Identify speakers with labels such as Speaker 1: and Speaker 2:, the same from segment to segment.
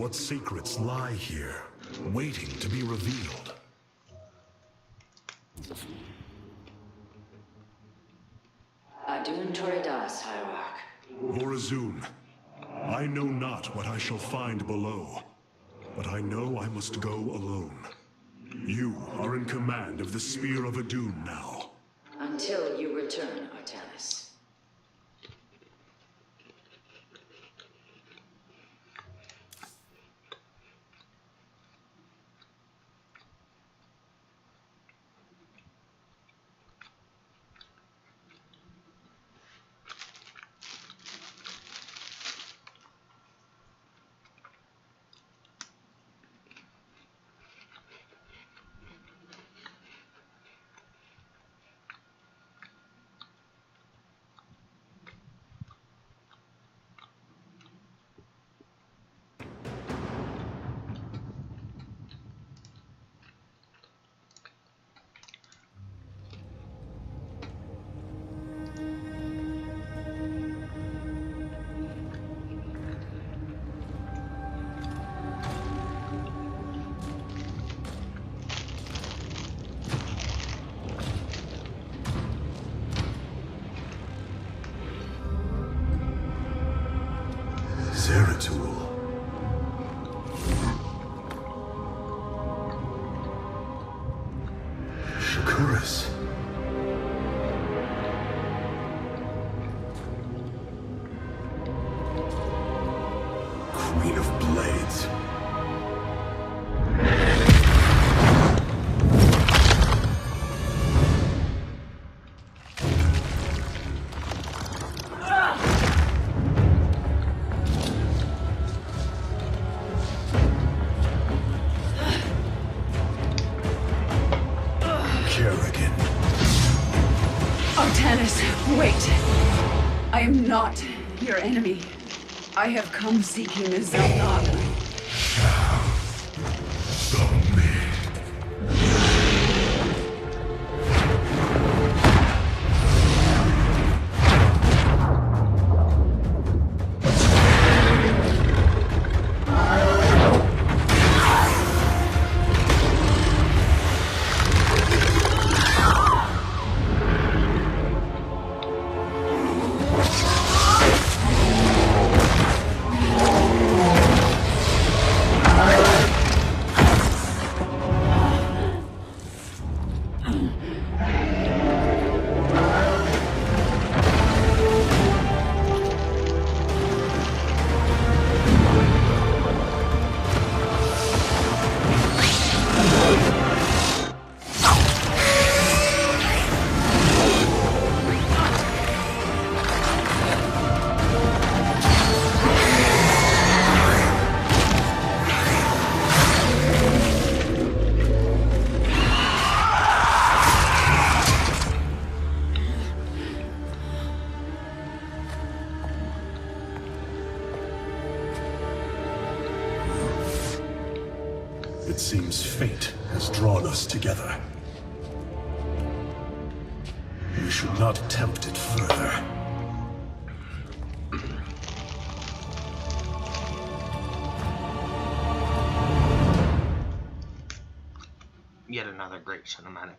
Speaker 1: What secrets lie here, waiting to be revealed?
Speaker 2: Adun Toridas, Hierarch.
Speaker 1: Vorazun, I know not what I shall find below, but I know I must go alone. You are in command of the Spear of Adun now.
Speaker 2: Until you return, Artanis.
Speaker 1: Shakuras. Queen of Blades.
Speaker 3: Artanis, wait. I am not your enemy. I have come seeking the Zelnaga.
Speaker 1: It seems fate has drawn us together. We should not attempt it further.
Speaker 4: Yet another great cinematic.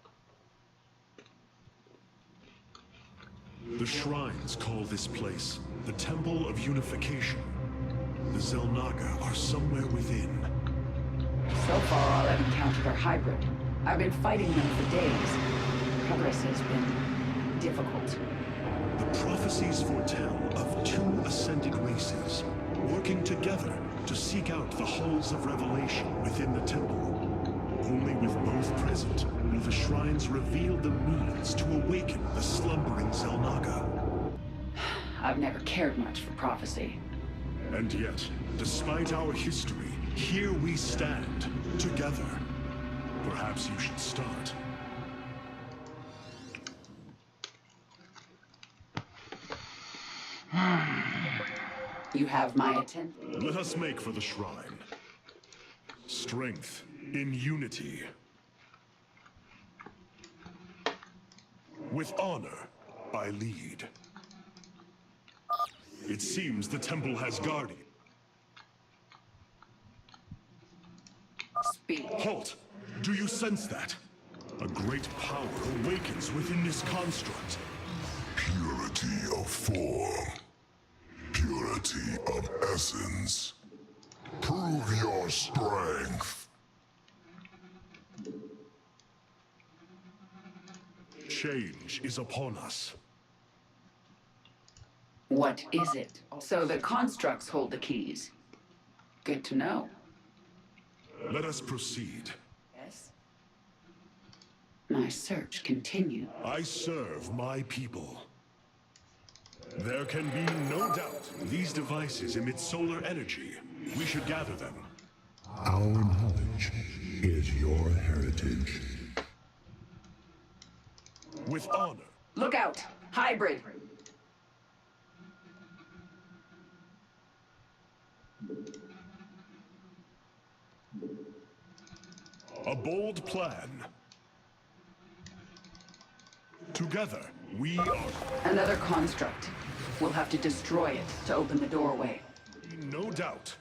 Speaker 1: The shrines call this place the Temple of Unification. The Zelnaga are somewhere within.
Speaker 3: So far, all I've encountered are hybrid. I've been fighting them for days. Progress has been difficult.
Speaker 1: The prophecies foretell of two ascended races working together to seek out the halls of revelation within the temple. Only with both present will the shrines reveal the means to awaken the slumbering Zelnaga.
Speaker 3: I've never cared much for prophecy.
Speaker 1: And yet, despite our history, here we stand, together. Perhaps you should start.
Speaker 3: You have my attention.
Speaker 1: Let us make for the shrine. Strength in unity. With honor, I lead. It seems the temple has guardians.
Speaker 3: Speak.
Speaker 1: Halt! Do you sense that? A great power awakens within this construct.
Speaker 5: Purity of form. Purity of essence. Prove your strength.
Speaker 1: Change is upon us.
Speaker 3: What is it? So the constructs hold the keys. Good to know.
Speaker 1: Let us proceed.
Speaker 3: Yes? My search continues.
Speaker 1: I serve my people. There can be no doubt these devices emit solar energy. We should gather them.
Speaker 5: Our knowledge is your heritage.
Speaker 1: With honor.
Speaker 3: Look out! Hybrid!
Speaker 1: A bold plan. Together, we are...
Speaker 3: Another construct. We'll have to destroy it to open the doorway.
Speaker 1: No doubt.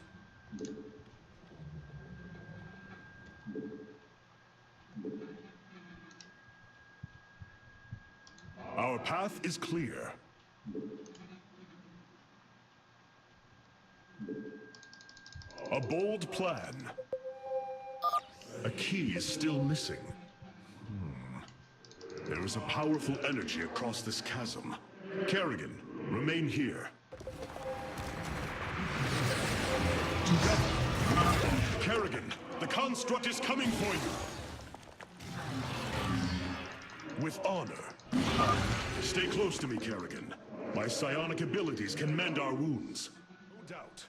Speaker 1: Our path is clear. A bold plan. A key is still missing. There is a powerful energy across this chasm. Kerrigan, remain here. Together. Kerrigan, the construct is coming for you. With honor. Stay close to me, Kerrigan. My psionic abilities can mend our wounds. No doubt.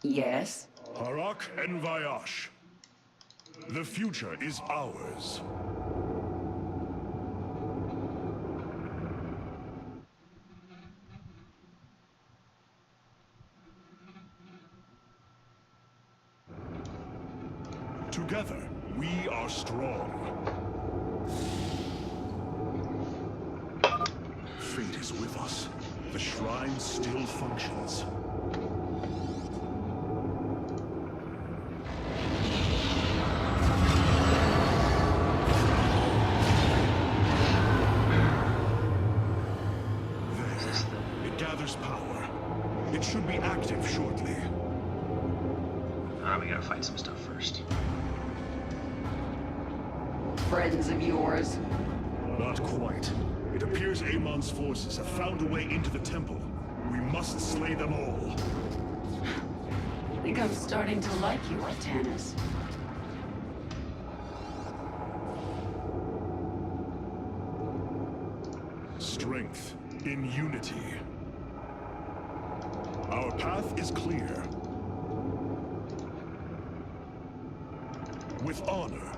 Speaker 3: Yes?
Speaker 1: Harak and Vayash. The future is ours. Together, we are strong. Fate is with us. The shrine still functions. There, it gathers power. It should be active shortly.
Speaker 4: We gotta fight some stuff first.
Speaker 3: Friends of yours?
Speaker 1: Not quite. It appears Amon's forces have found a way into the temple. We must slay them all.
Speaker 3: I think I'm starting to like you, Artanis.
Speaker 1: Strength in unity. Our path is clear. With honor,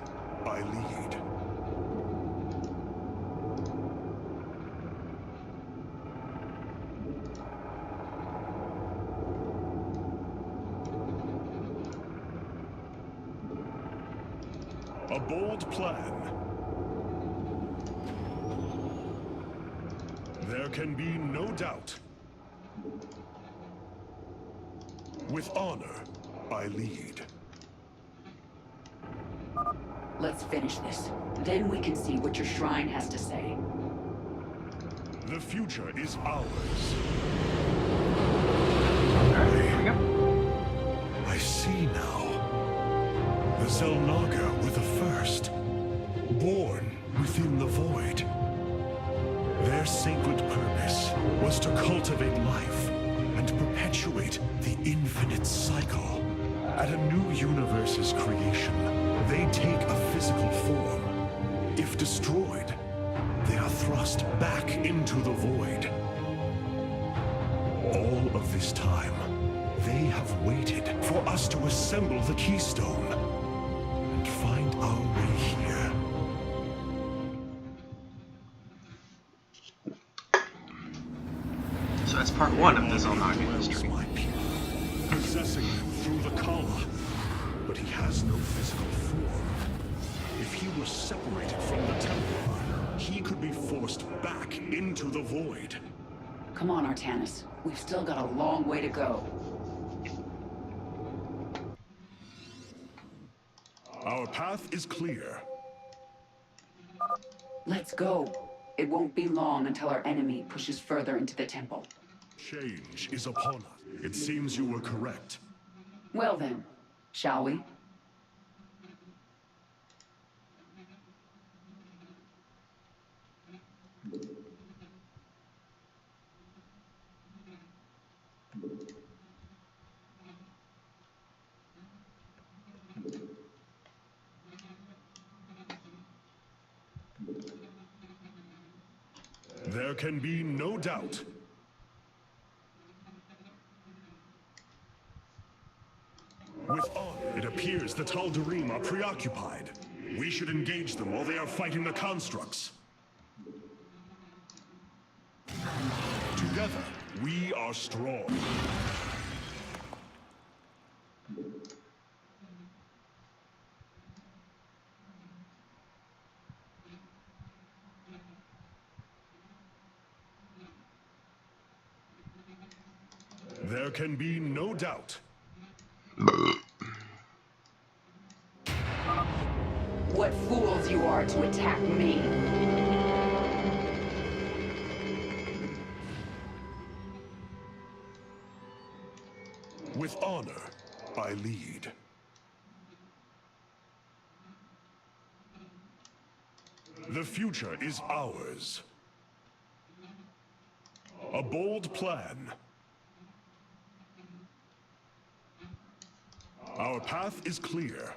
Speaker 1: I lead. A bold plan. There can be no doubt. With honor, I lead.
Speaker 3: Let's finish this. Then we can see what your shrine has to say.
Speaker 1: The future is ours.
Speaker 4: Here we go.
Speaker 1: I see now. The Zelnaga were the first, born within the void. Their sacred purpose was to cultivate life and perpetuate the infinite cycle. At a new universe's creation, they take a physical form. If destroyed, they are thrust back into the void. All of this time, they have waited for us to assemble the keystone and find our way here.
Speaker 4: So that's part one of the Zelnaga history.
Speaker 1: My people, possessing them through the Kala, but he has no physical form. If he were separated from the Templar, he could be forced back into the void.
Speaker 3: Come on, Artanis. We've still got a long way to go.
Speaker 1: Our path is clear.
Speaker 3: Let's go. It won't be long until our enemy pushes further into the temple.
Speaker 1: Change is upon us. It seems you were correct.
Speaker 3: Well then, shall we?
Speaker 1: There can be no doubt. With honor, it appears the Tal'Darim are preoccupied. We should engage them while they are fighting the constructs. Together, we are strong. There can be no doubt.
Speaker 3: What fools you are to attack me!
Speaker 1: With honor, I lead. The future is ours. A bold plan. Our path is clear.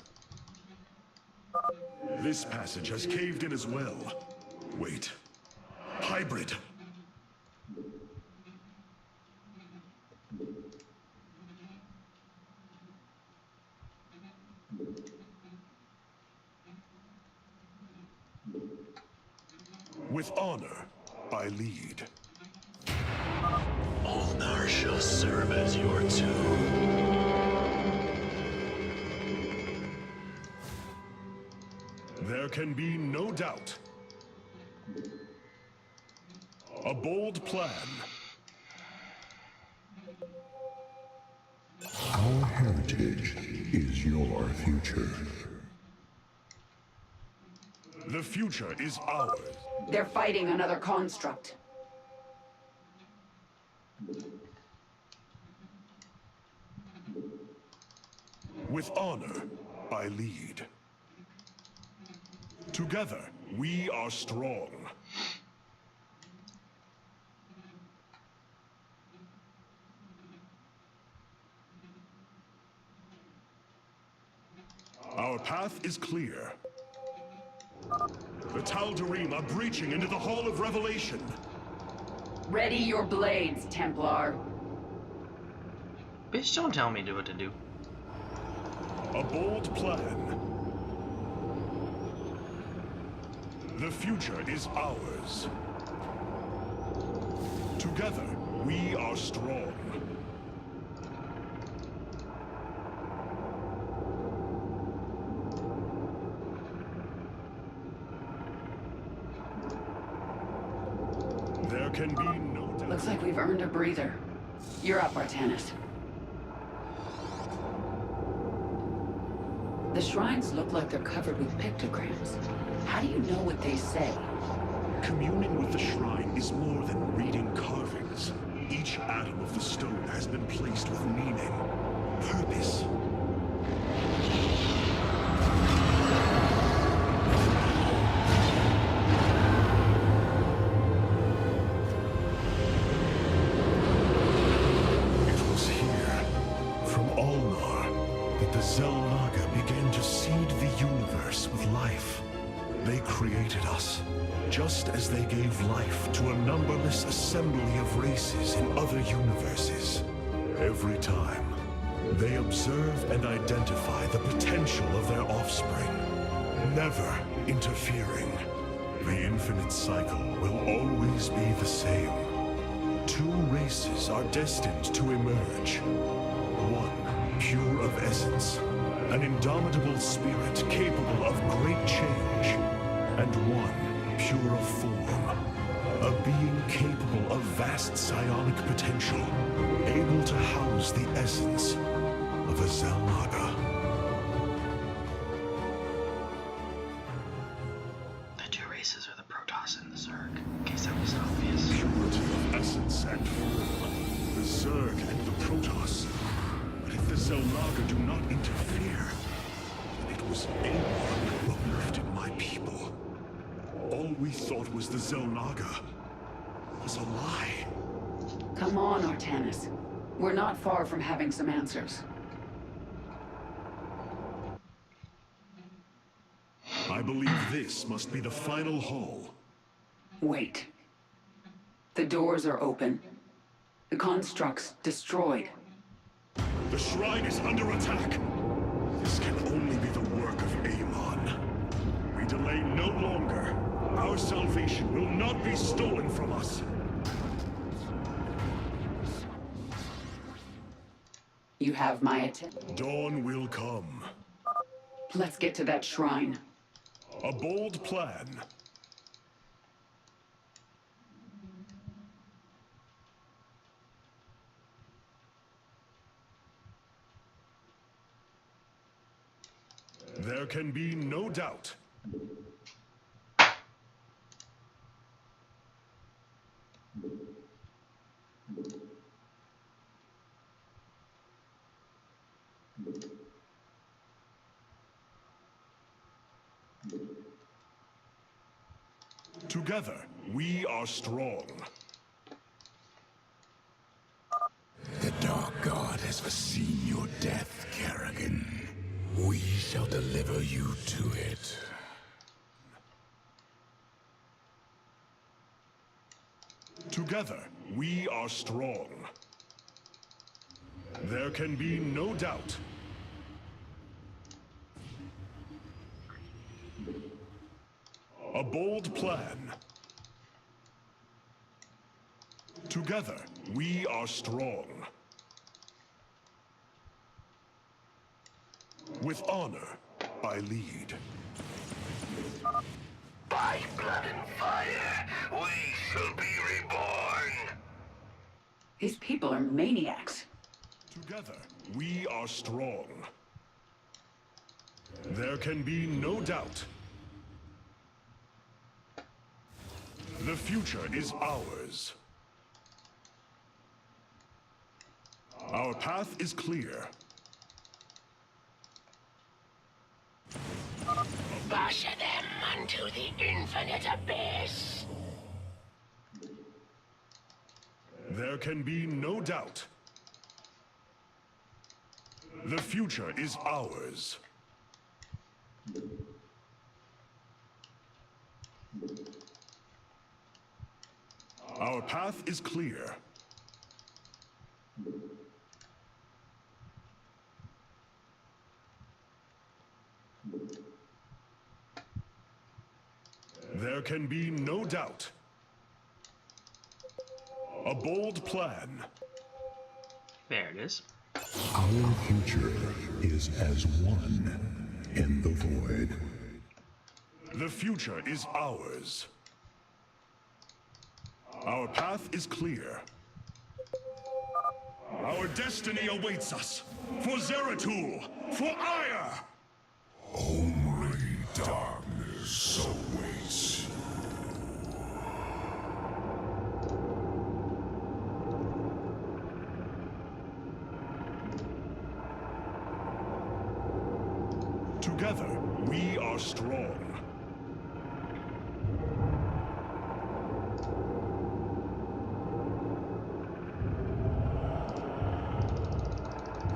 Speaker 1: This passage has caved in as well. Wait. Hybrid. With honor, I lead.
Speaker 5: Ulnar shall serve as your tomb.
Speaker 1: There can be no doubt. A bold plan.
Speaker 5: Our heritage is your future.
Speaker 1: The future is ours.
Speaker 3: They're fighting another construct.
Speaker 1: With honor, I lead. Together, we are strong. Our path is clear. The Tal'Darim are breaching into the Hall of Revelation.
Speaker 3: Ready your blades, Templar.
Speaker 4: Bitch, don't tell me what to do.
Speaker 1: A bold plan. The future is ours. Together, we are strong. There can be no doubt.
Speaker 3: Looks like we've earned a breather. You're up, Artanis. The shrines look like they're covered with pictograms. How do you know what they say?
Speaker 1: Communing with the shrine is more than reading carvings. Each atom of the stone has been placed with meaning, purpose. It was here, from Ulnar, that the Xel'Naga began to seed the universe with life. They created us, just as they gave life to a numberless assembly of races in other universes. Every time, they observe and identify the potential of their offspring, never interfering. The infinite cycle will always be the same. Two races are destined to emerge. One, pure of essence, An indomitable spirit capable of great change, and one pure of form. A being capable of vast psionic potential, able to house the essence of a Xel'Naga.
Speaker 4: The two races are the Protoss and the Zerg, in case that wasn't obvious.
Speaker 1: Purity of essence and form. The Zerg and the Protoss. But if the Xel'Naga do not interfere, then it was Amon who uplifted my people. All we thought was the Xel'Naga was a lie.
Speaker 3: Come on, Artanis. We're not far from having some answers.
Speaker 1: I believe this must be the final hall.
Speaker 3: Wait. The doors are open. The constructs destroyed.
Speaker 1: The shrine is under attack. This can only be the work of Amon. We delay no longer. Our salvation will not be stolen from us.
Speaker 3: You have my attention.
Speaker 1: Dawn will come.
Speaker 3: Let's get to that shrine.
Speaker 1: A bold plan. There can be no doubt. Together, we are strong.
Speaker 5: The Dark God has foreseen your death, Kerrigan. We shall deliver you to it.
Speaker 1: Together, we are strong. There can be no doubt. A bold plan. Together, we are strong. With honor, I lead.
Speaker 6: By blood and fire, we shall be reborn!
Speaker 3: These people are maniacs.
Speaker 1: Together, we are strong. There can be no doubt. The future is ours. Our path is clear.
Speaker 6: Bash them unto the infinite abyss!
Speaker 1: There can be no doubt. The future is ours. Our path is clear. There can be no doubt. A bold plan.
Speaker 4: There it is.
Speaker 5: Our future is as one in the void.
Speaker 1: The future is ours. Our path is clear. Our destiny awaits us. For Zeratul! For Ire!
Speaker 5: Only darkness awaits.
Speaker 1: Together, we are strong.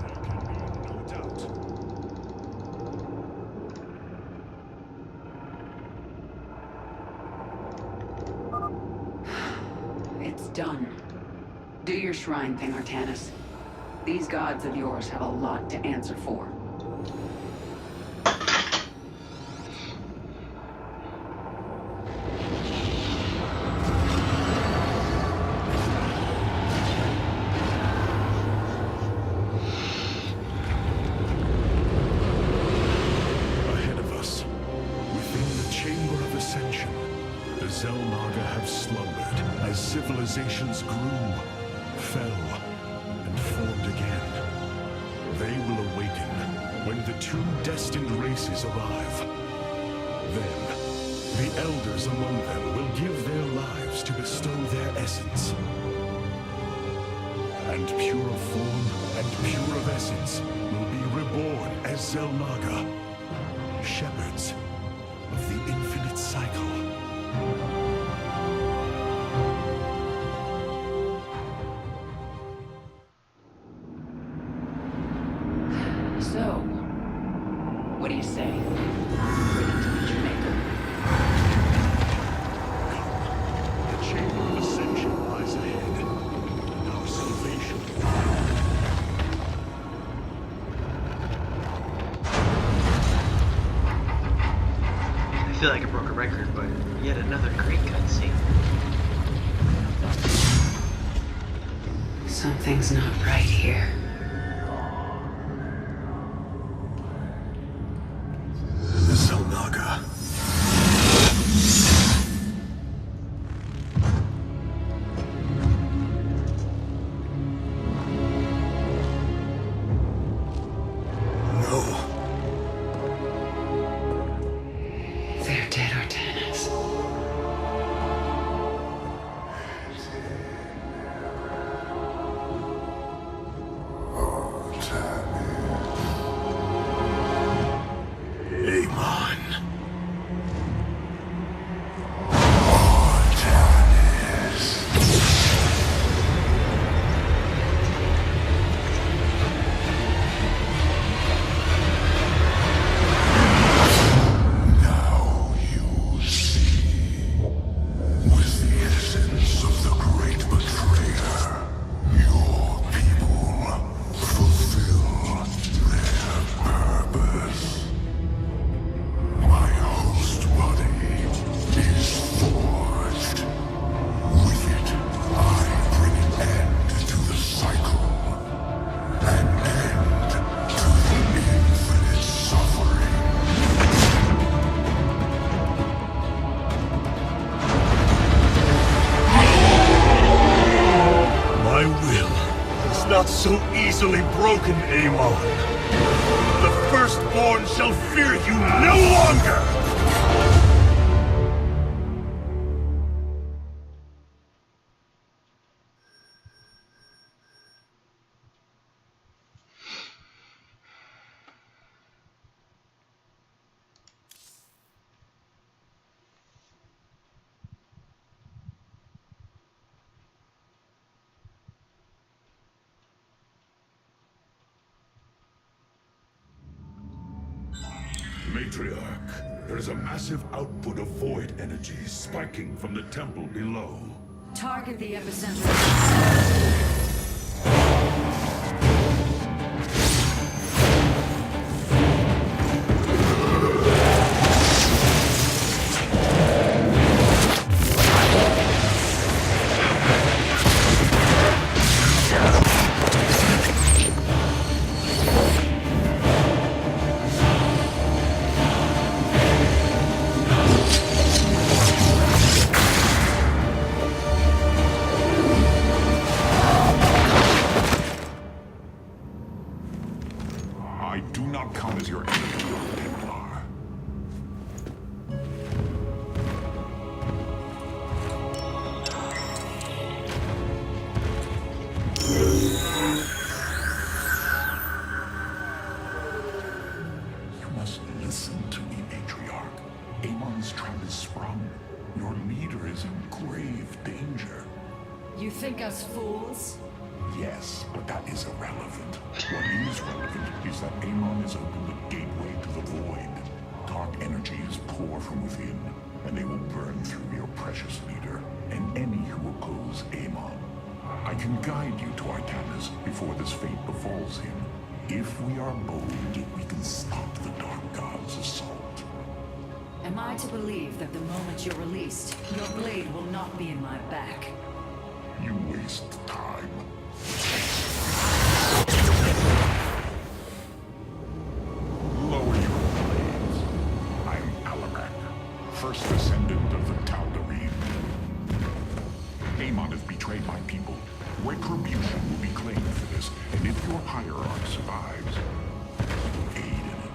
Speaker 1: There can be no doubt.
Speaker 3: It's done. Do your shrine thing, Artanis. These gods of yours have a lot to answer for.
Speaker 1: as civilizations grew, fell, and formed again. They will awaken when the two destined races arrive. Then, the elders among them will give their lives to bestow their essence. And pure of form and pure of essence will be reborn as Zelnaga, shepherds of the infinite cycle.
Speaker 3: So, what do you say? Ready to meet your maker?
Speaker 1: The chamber of ascension lies ahead, and our salvation.
Speaker 4: I feel like I broke a record, but yet another great cutscene.
Speaker 3: Something's not right here.
Speaker 1: Zelnaga. No.
Speaker 3: They're dead, Artanis.
Speaker 1: Amon.
Speaker 5: Now you see. With the essence of the great betrayer, your people fulfill their purpose. My host body is forged. With it, I bring an end to the cycle. An end to the infinite suffering.
Speaker 1: My will is not so easily broken, Amon. The firstborn shall fear you no longer!
Speaker 5: Matriarch, there is a massive output of void energy spiking from the temple below.
Speaker 2: Target the epicenter.
Speaker 5: I do not come as your enemy, Templar. You must listen to me, Matriarch. Amon's trap is sprung. Your leader is in grave danger.
Speaker 2: You think us fools?
Speaker 5: Yes, but that is irrelevant. What is relevant is that Amon has opened the gateway to the void. Dark energies pour from within, and they will burn through your precious leader, and any who oppose Amon. I can guide you to Artanis before this fate befalls him. If we are bold, we can stop the Dark God's assault.
Speaker 2: Am I to believe that the moment you're released, your blade will not be in my back?
Speaker 5: You waste time. Lower your blades. I am Alarak, first descendant of the Tal'Darim. Amon has betrayed my people, retribution will be claimed for this, and if your hierarch survives, aid in it.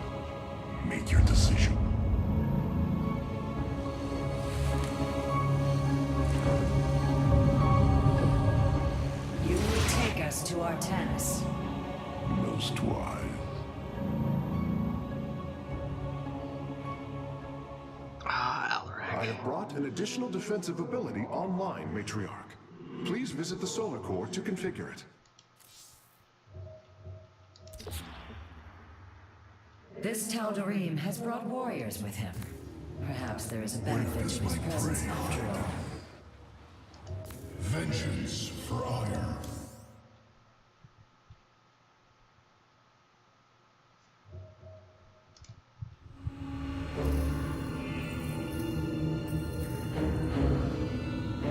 Speaker 5: Make your decision.
Speaker 2: You will take us to Artanis.
Speaker 5: Most wise.
Speaker 1: I have brought an additional defensive ability online, Matriarch. Please visit the Solar Core to configure it.
Speaker 2: This Tal'Darim has brought warriors with him. Perhaps there is a benefit to his presence after all.
Speaker 5: Vengeance for ire.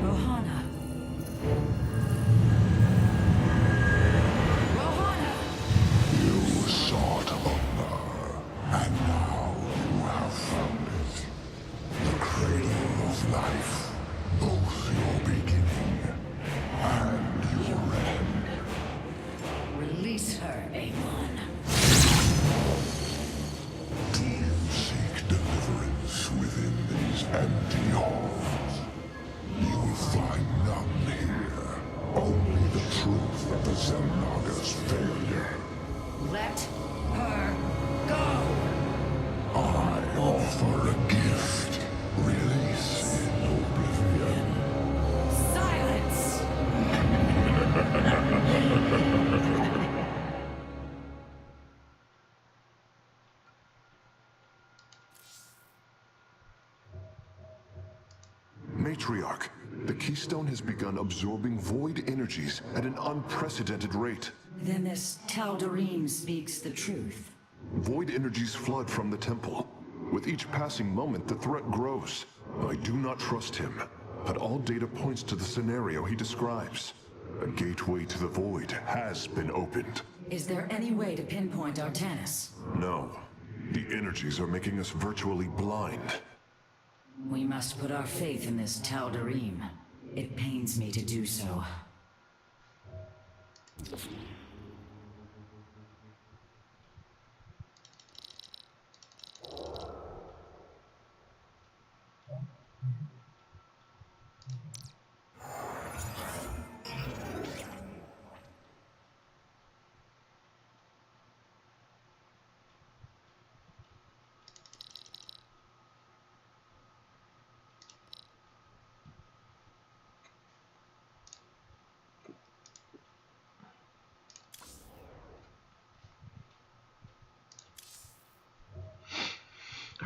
Speaker 2: Rohana. Rohana!
Speaker 5: You sought honor, and now you have found it. The cradle of life, both your beginning and your end.
Speaker 2: Release her, Amon.
Speaker 5: Do you seek deliverance within these empty halls? You will find none here. Only the truth of the Xel'Naga's failure.
Speaker 2: Let her go!
Speaker 5: I offer a gift. Release in oblivion.
Speaker 2: Silence!
Speaker 1: Matriarch, the Keystone has begun absorbing void energies at an unprecedented rate.
Speaker 2: Then this Tal'Darim speaks the truth.
Speaker 1: Void energies flood from the temple. With each passing moment, the threat grows. I do not trust him, but all data points to the scenario he describes. A gateway to the void has been opened.
Speaker 2: Is there any way to pinpoint Artanis?
Speaker 1: No. The energies are making us virtually blind.
Speaker 2: We must put our faith in this Tal'Darim. It pains me to do so.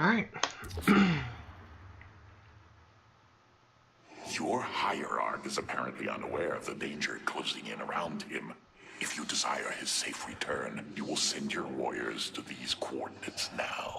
Speaker 4: All right.
Speaker 5: Your hierarch is apparently unaware of the danger closing in around him. If you desire his safe return, you will send your warriors to these coordinates now.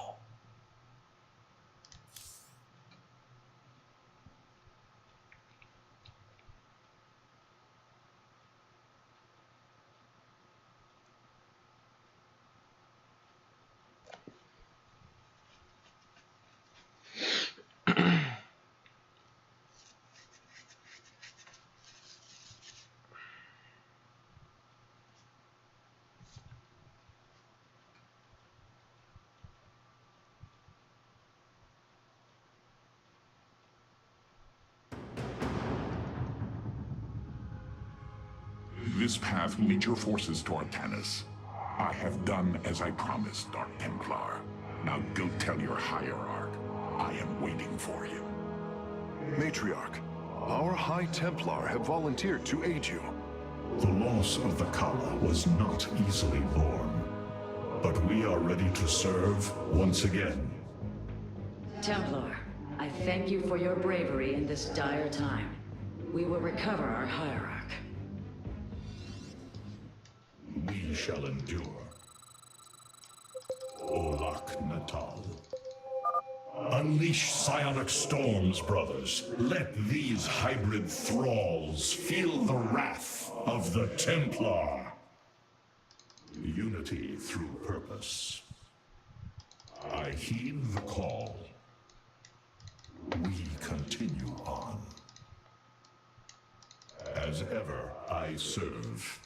Speaker 5: This path will lead your forces to Artanis. I have done as I promised, Dark Templar. Now go tell your hierarch. I am waiting for him.
Speaker 1: Matriarch, our High Templar have volunteered to aid you.
Speaker 7: The loss of the Kala was not easily borne, but we are ready to serve once again.
Speaker 3: Templar, I thank you for your bravery in this dire time. We will recover our hierarch.
Speaker 7: We shall endure. Olak Natal. Unleash psionic storms, brothers. Let these hybrid thralls feel the wrath of the Templar. Unity through purpose. I heed the call. We continue on. as ever I serve.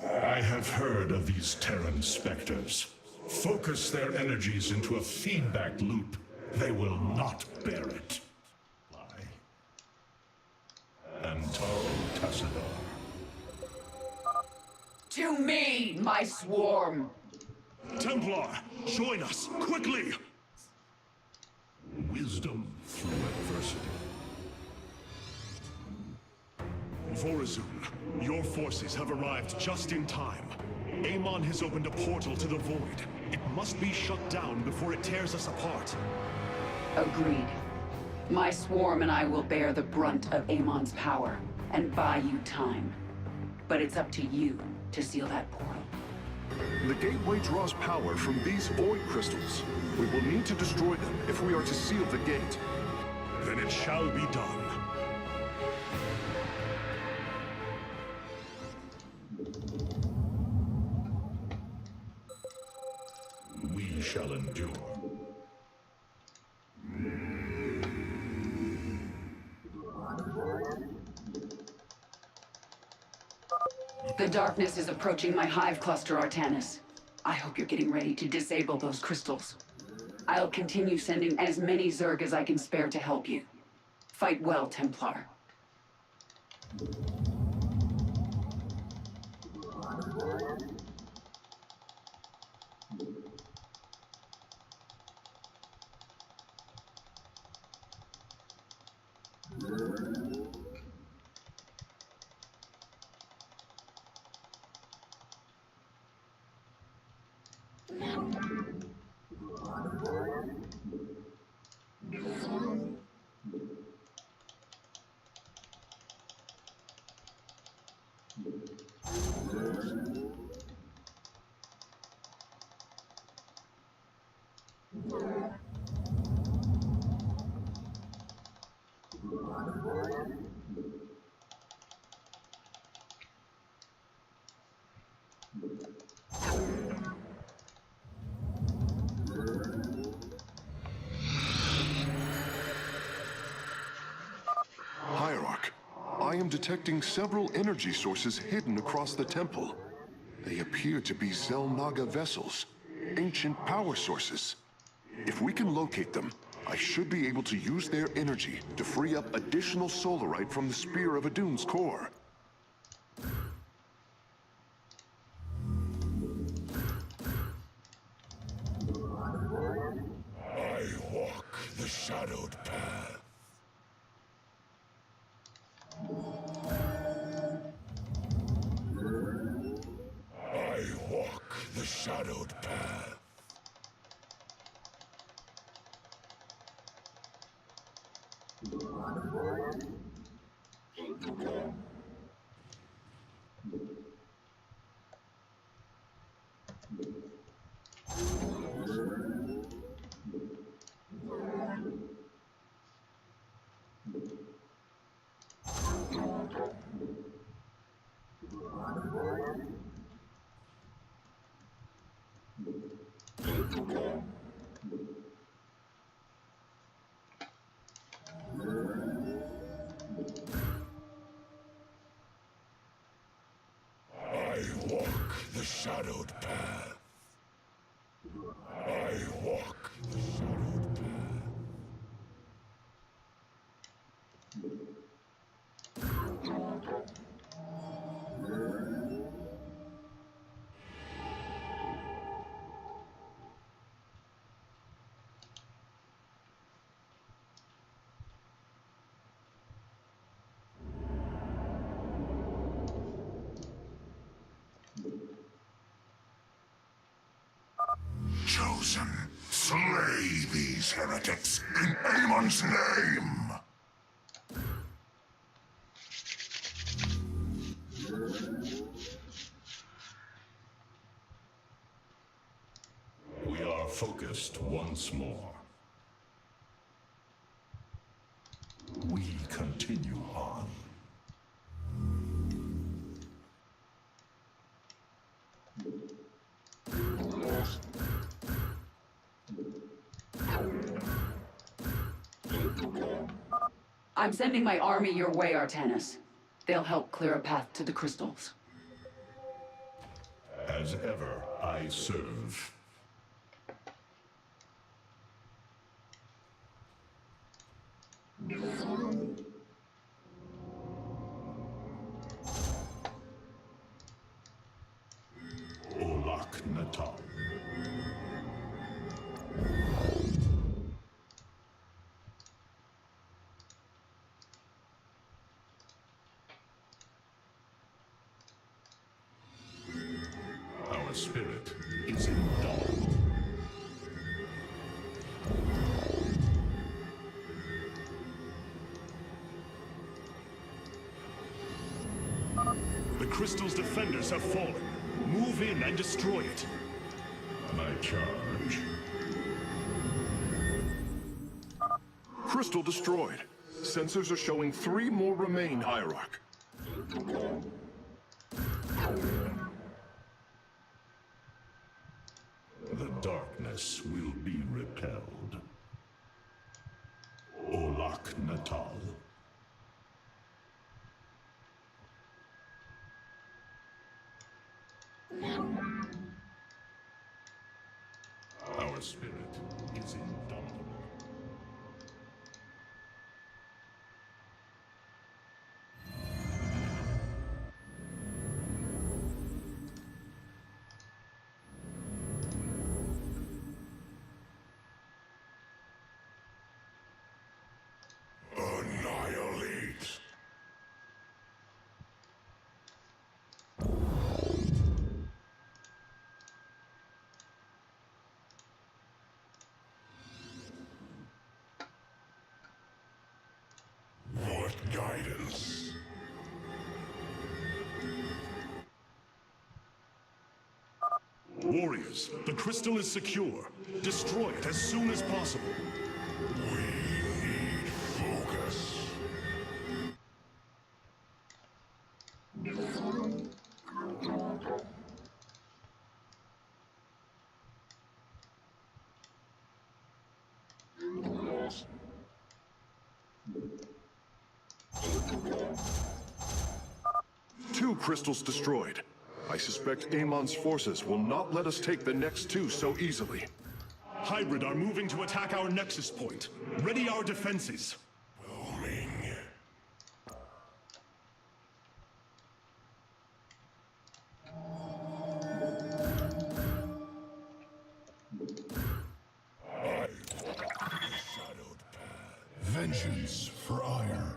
Speaker 7: I have heard of these Terran specters. Focus their energies into a feedback loop. They will not bear it. Antaro Tassadar.
Speaker 3: To me, my swarm!
Speaker 1: Templar, join us, quickly!
Speaker 7: Wisdom through adversity.
Speaker 1: Vorazun, your forces have arrived just in time. Amon has opened a portal to the Void. It must be shut down before it tears us apart.
Speaker 3: Agreed. My swarm and I will bear the brunt of Amon's power, and buy you time. But it's up to you to seal that portal.
Speaker 8: The gateway draws power from these void crystals. We will need to destroy them if we are to seal the gate.
Speaker 1: Then it shall be done.
Speaker 7: We shall endure.
Speaker 3: The darkness is approaching my hive cluster, Artanis. I hope you're getting ready to disable those crystals. I'll continue sending as many Zerg as I can spare to help you. Fight well, Templar.
Speaker 8: Hierarch, I am detecting several energy sources hidden across the temple. They appear to be Zelnaga vessels, ancient power sources. If we can locate them, I should be able to use their energy to free up additional solarite from the Spear of Adun's core.
Speaker 5: I walk the shadowed path. I walk the shadowed path. I walk the shadowed path. I walk the shadowed path. Chosen, slay these heretics in Amon's name!
Speaker 7: We are focused once more. We continue on.
Speaker 3: I'm sending my army your way, Artanis. They'll help clear a path to the crystals.
Speaker 7: As ever, I serve. Olak Natal. Our spirit is indomitable.
Speaker 1: The crystal's defenders have fallen. Move in and destroy it.
Speaker 7: My charge.
Speaker 8: Crystal destroyed. Sensors are showing 3 more remain, Hierarch.
Speaker 7: The darkness will be repelled. Olak Natal. Our spirit is indomitable.
Speaker 5: Annihilate. What guidance?
Speaker 1: Warriors, the crystal is secure. Destroy it as soon as possible.
Speaker 5: We need focus.
Speaker 8: Two crystals destroyed. I suspect Amon's forces will not let us take the next 2 so easily.
Speaker 1: Hybrid are moving to attack our nexus point. Ready our defenses.
Speaker 5: Booming. I walk the shadowed path. Vengeance for ire.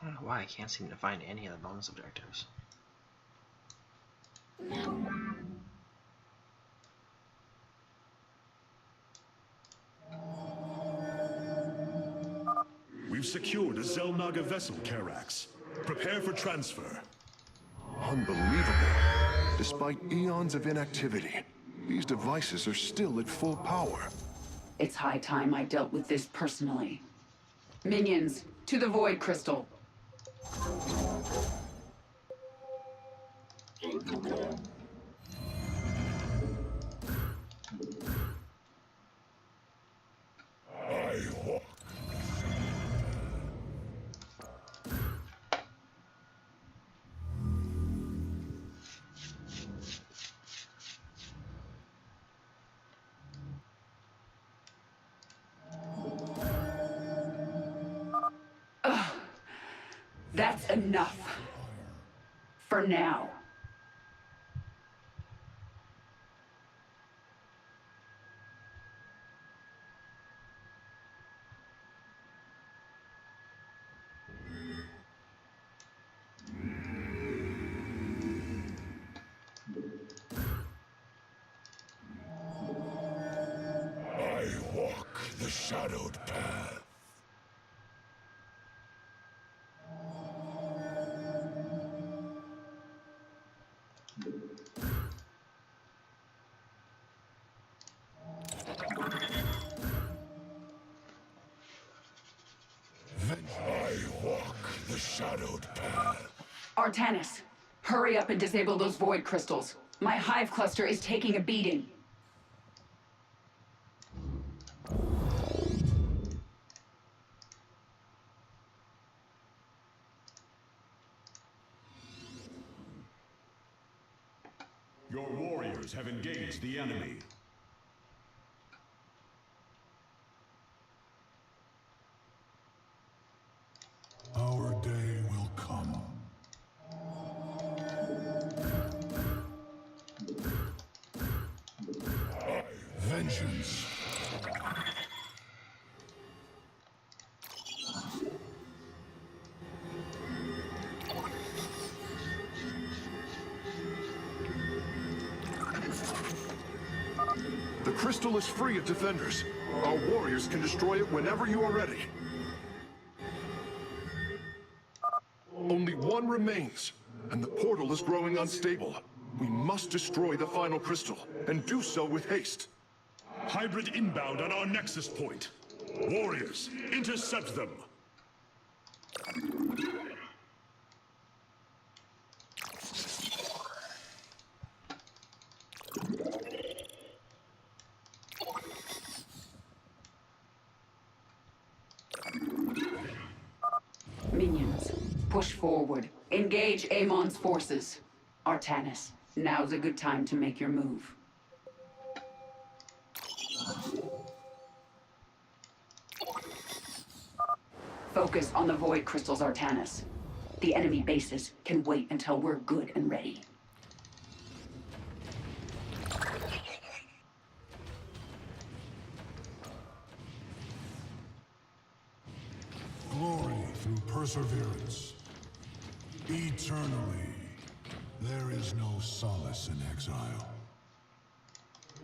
Speaker 4: I don't know why I can't seem to find any of the bonus objectives.
Speaker 1: We've secured a Zelnaga vessel, Karax. Prepare for transfer.
Speaker 8: Unbelievable. Despite eons of inactivity, these devices are still at full power.
Speaker 3: It's high time I dealt with this personally. Minions, to the Void Crystal.
Speaker 5: I walk.
Speaker 3: That's enough. For now.
Speaker 5: I walk the shadowed path. I walk the shadowed path.
Speaker 3: Artanis, hurry up and disable those void crystals. My hive cluster is taking a beating.
Speaker 7: Your warriors have engaged the enemy.
Speaker 5: Our day will come. Vengeance.
Speaker 8: The crystal is free of defenders. Our warriors can destroy it whenever you are ready. Only one remains, and the portal is growing unstable. We must destroy the final crystal, and do so with haste.
Speaker 1: Hybrid inbound on our nexus point. Warriors, intercept them.
Speaker 3: Minions, push forward. Engage Amon's forces. Artanis, now's a good time to make your move. Focus on the void crystals, Artanis. The enemy bases can wait until we're good and ready.
Speaker 5: Glory through perseverance. Eternally. There is no solace in exile.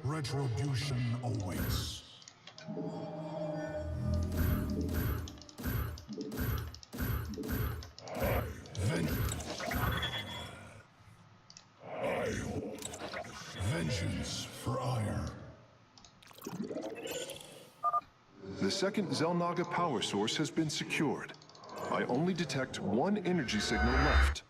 Speaker 5: Retribution awaits. Vengeance for ire.
Speaker 8: The second Zelnaga power source has been secured. I only detect one energy signal left.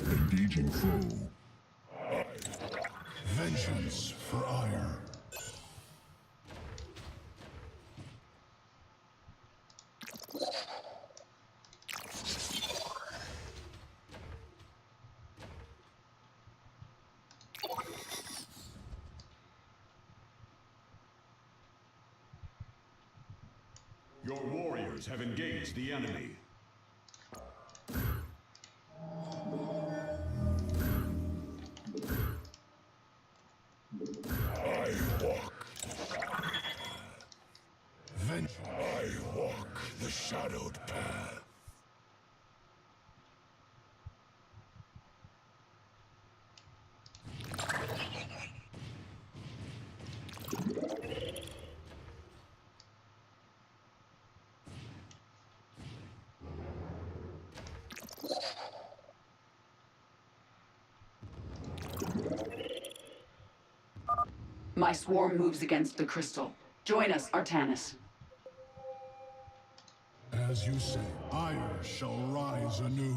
Speaker 5: Engaging foe. Vengeance for ire.
Speaker 7: Your warriors have engaged the enemy.
Speaker 5: I walk the shadowed path.
Speaker 3: My swarm moves against the crystal. Join us, Artanis.
Speaker 5: As you say, ire shall rise anew.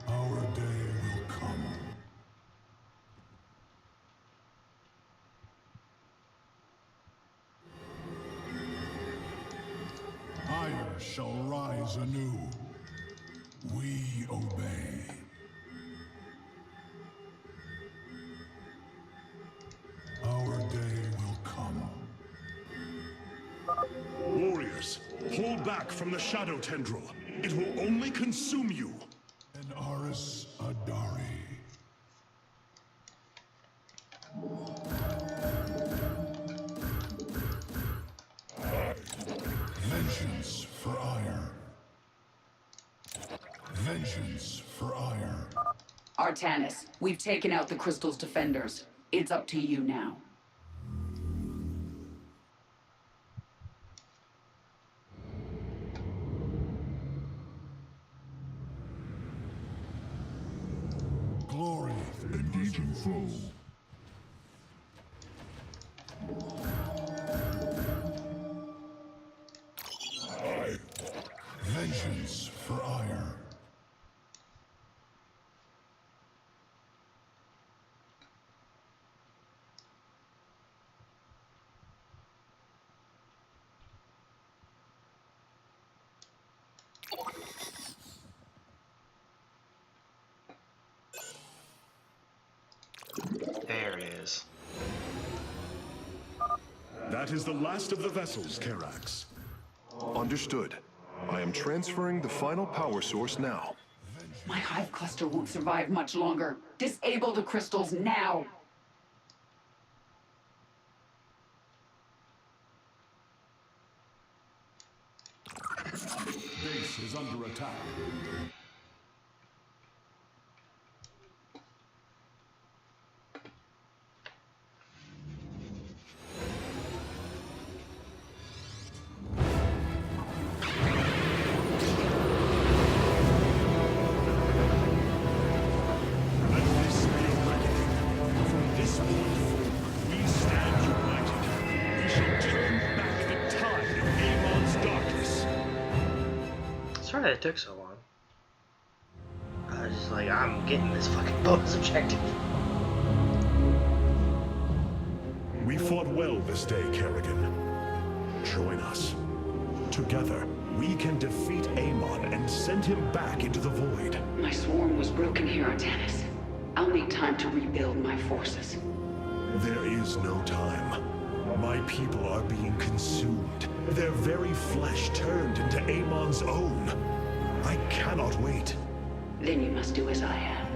Speaker 5: Our day will come. Ire shall rise anew. We obey. Our day will come.
Speaker 1: Warriors, pull back from the shadow tendril. It will only consume you.
Speaker 5: And Aris Adari. Vengeance Vengeance for ire. Vengeance for ire.
Speaker 3: Artanis, we've taken out the Crystal's defenders. It's up to you now.
Speaker 5: Glory. Engaging foe. Vengeance for ire.
Speaker 4: There it is.
Speaker 1: That is the last of the vessels, Karax.
Speaker 8: Understood. I am transferring the final power source now.
Speaker 3: My hive cluster won't survive much longer. Disable the crystals now!
Speaker 7: Base is under attack.
Speaker 1: Let this be a reckoning. From this point forward, we stand united. We shall turn back the tide of Amon's darkness.
Speaker 4: Sorry that it took so long. I was just like, I'm getting this fucking bonus objective.
Speaker 1: We fought well this day, Kerrigan. Join us. Together, we can defeat Amon and send him back into the void.
Speaker 3: My swarm was broken here, Artanis. I'll need time to rebuild my forces.
Speaker 1: There is no time. My people are being consumed. Their very flesh turned into Amon's own. I cannot wait.
Speaker 3: Then you must do as I have.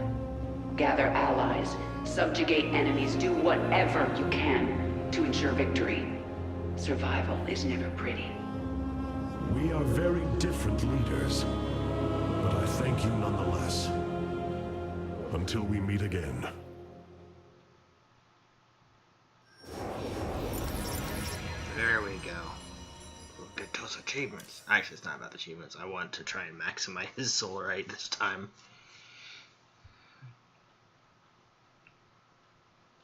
Speaker 3: Gather allies, subjugate enemies, do whatever you can to ensure victory. Survival is never pretty.
Speaker 1: We are very different leaders, but I thank you nonetheless. Until we meet again.
Speaker 4: There we go. We'll get those achievements. Actually, it's not about the achievements. I want to try and maximize his solarite this time.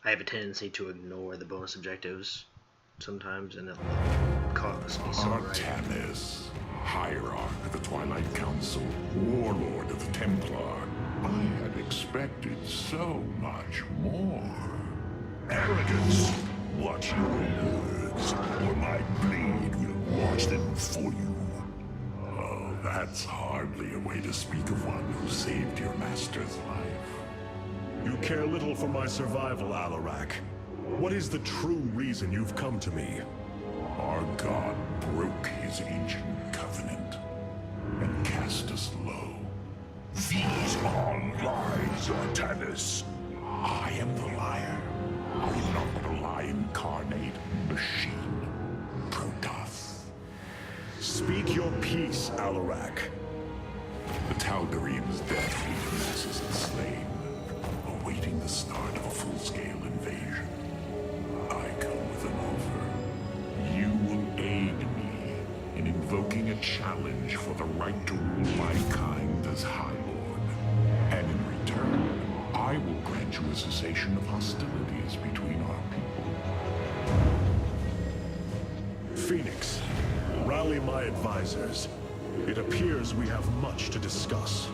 Speaker 4: I have a tendency to ignore the bonus objectives sometimes, and it'll cause me solarite.
Speaker 5: Artanis, Hierarch of the Twilight Council, Warlord of the Templar. I had expected so much more.
Speaker 1: Arrogance! Watch your words, or my blade will watch them for you.
Speaker 5: Oh, that's hardly a way to speak of one who saved your master's life.
Speaker 1: You care little for my survival, Alarak. What is the true reason you've come to me?
Speaker 5: Our god broke his ancient covenant and cast us low.
Speaker 1: These are lies, Artanis.
Speaker 5: I am the liar. I'm not the lie incarnate machine. Protoss.
Speaker 1: Speak your peace, Alarak.
Speaker 5: The Tal'Darim's death fleet masses and slain, awaiting the start of a full-scale invasion. I come with an offer. You will aid me in invoking a challenge for the right to rule my kind as High Lord. And in return, I will grant you a cessation of hostilities between our people.
Speaker 1: Phoenix, rally my advisors. It appears we have much to discuss.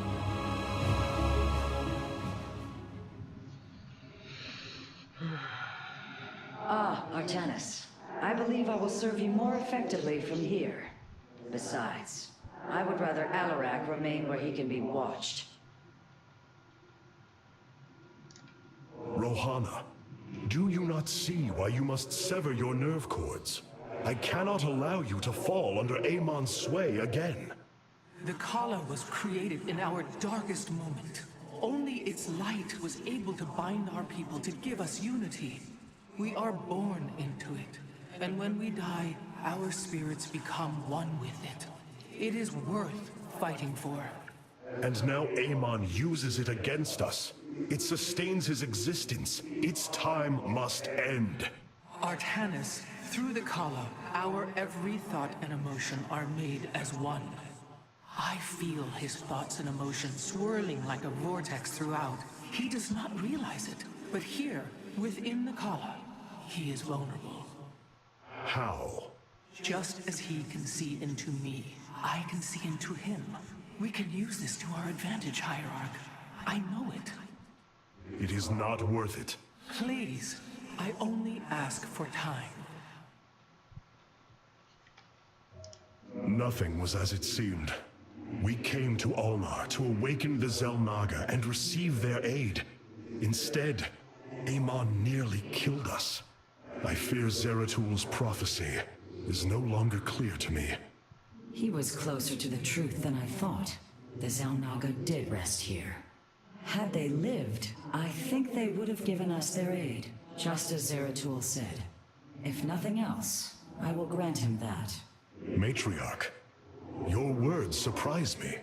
Speaker 2: Ah, Artanis. I believe I will serve you more effectively from here. Besides, I would rather Alarak remain where he can be watched.
Speaker 1: Rohana, do you not see why you must sever your nerve cords? I cannot allow you to fall under Amon's sway again.
Speaker 9: The Kala was created in our darkest moment. Only its light was able to bind our people to give us unity. We are born into it, and when we die, our spirits become one with it. It is worth fighting for.
Speaker 7: And now Amon uses it against us. It sustains his existence. Its time must end.
Speaker 9: Artanis, through the Kala, our every thought and emotion are made as one. I feel his thoughts and emotions swirling like a vortex throughout. He does not realize it, but here, within the Kala, he is vulnerable.
Speaker 7: How?
Speaker 9: Just as he can see into me, I can see into him. We can use this to our advantage, Hierarch. I know it.
Speaker 7: It is not worth it.
Speaker 9: Please, I only ask for time.
Speaker 7: Nothing was as it seemed. We came to Ulnar to awaken the Xel'Naga and receive their aid. Instead, Amon nearly killed us. I fear Zeratul prophecy is no longer clear to me.
Speaker 2: He was closer to the truth than I thought. The Xel'Naga did rest here. Had they lived, I think they would have given us their aid, just as Zeratul said. If nothing else, I will grant him that.
Speaker 7: Matriarch, your words surprise me.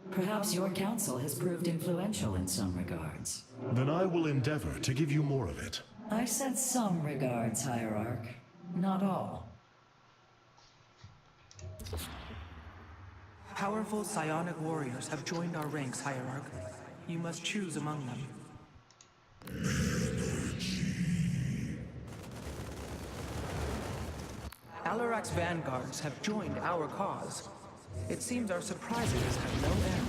Speaker 2: Perhaps your counsel has proved influential in some regards.
Speaker 7: Then I will endeavor to give you more of it.
Speaker 2: I said some regards, Hierarch. Not all.
Speaker 9: Powerful psionic warriors have joined our ranks, Hierarch. You must choose among them. Alarak's vanguards have joined our cause. It seems our surprises have no end.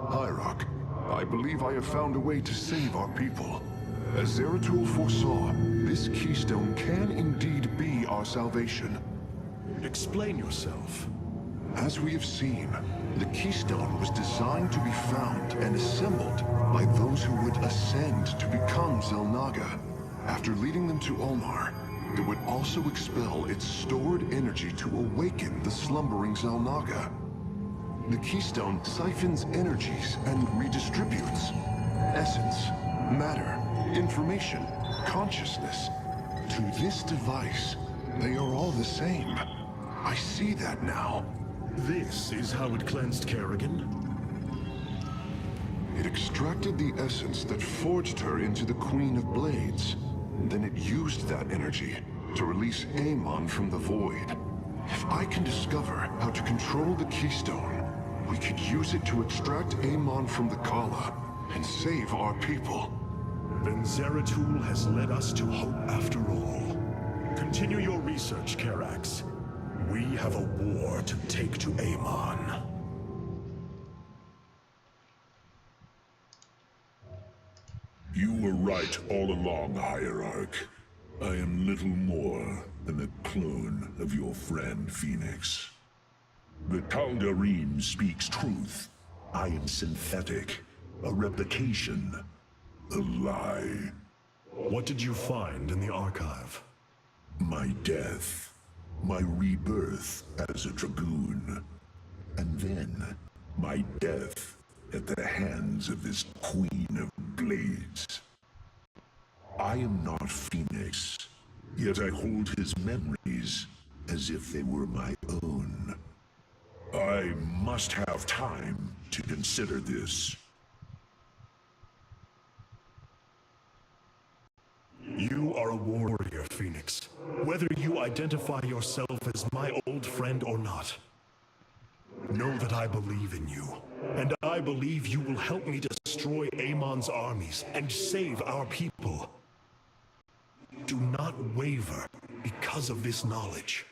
Speaker 8: Hierarch, I believe I have found a way to save our people. As Zeratul foresaw, this keystone can indeed be our salvation.
Speaker 7: Explain yourself.
Speaker 8: As we have seen, the keystone was designed to be found and assembled by those who would ascend to become Xel'Naga. After leading them to Ulnar, it would also expel its stored energy to awaken the slumbering Xel'Naga. The keystone siphons energies and redistributes essence, matter, information, consciousness. To this device, they are all the same. I see that now.
Speaker 7: This is how it cleansed Kerrigan?
Speaker 8: It extracted the essence that forged her into the Queen of Blades. Then it used that energy to release Amon from the void. If I can discover how to control the keystone, we could use it to extract Amon from the Kala and save our people.
Speaker 7: Then Zeratul has led us to hope after all. Continue your research, Karax. We have a war to take to Amon.
Speaker 5: You were right all along, Hierarch. I am little more than a clone of your friend Phoenix. The Tal'Darim speaks truth. I am synthetic, a replication, a lie.
Speaker 7: What did you find in the archive?
Speaker 5: My death, my rebirth as a dragoon, and then my death at the hands of this Queen of Blades. I am not Phoenix, yet I hold his memories as if they were my own. I must have time to consider this.
Speaker 7: You are a warrior, Phoenix. Whether you identify yourself as my old friend or not. Know that I believe in you, and I believe you will help me destroy Amon's armies and save our people. Do not waver because of this knowledge.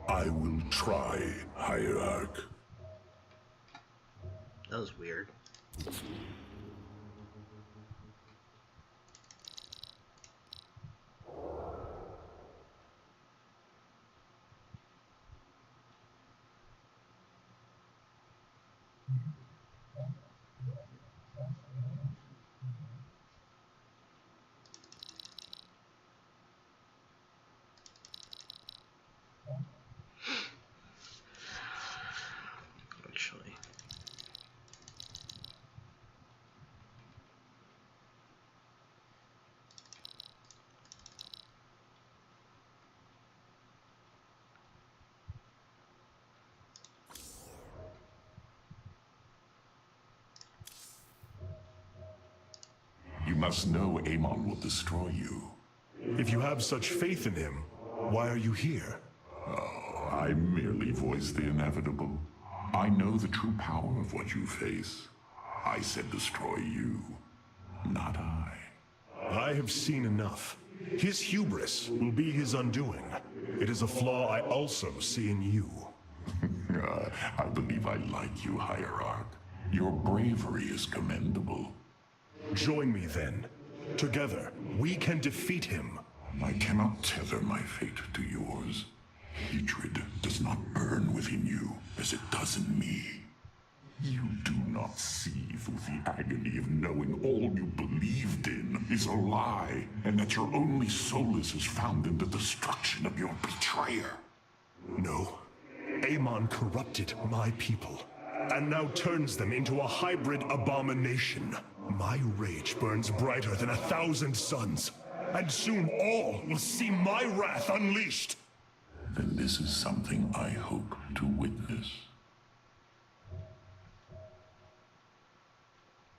Speaker 5: I will try, Hierarch.
Speaker 4: That was weird.
Speaker 5: must know Amon will destroy you.
Speaker 7: If you have such faith in him, why are you here?
Speaker 5: Oh, I merely voice the inevitable. I know the true power of what you face. I said destroy you, not I.
Speaker 7: I have seen enough. His hubris will be his undoing. It is a flaw I also see in you.
Speaker 5: I believe I like you, Hierarch. Your bravery is commendable.
Speaker 7: Join me then. Together, we can defeat him.
Speaker 5: I cannot tether my fate to yours. Hatred does not burn within you as it does in me. You do not see through the agony of knowing all you believed in is a lie, and that your only solace is found in the destruction of your betrayer.
Speaker 7: No. Amon corrupted my people, and now turns them into a hybrid abomination. My rage burns brighter than 1,000 suns, and soon all will see my wrath unleashed.
Speaker 5: Then this is something I hope to witness.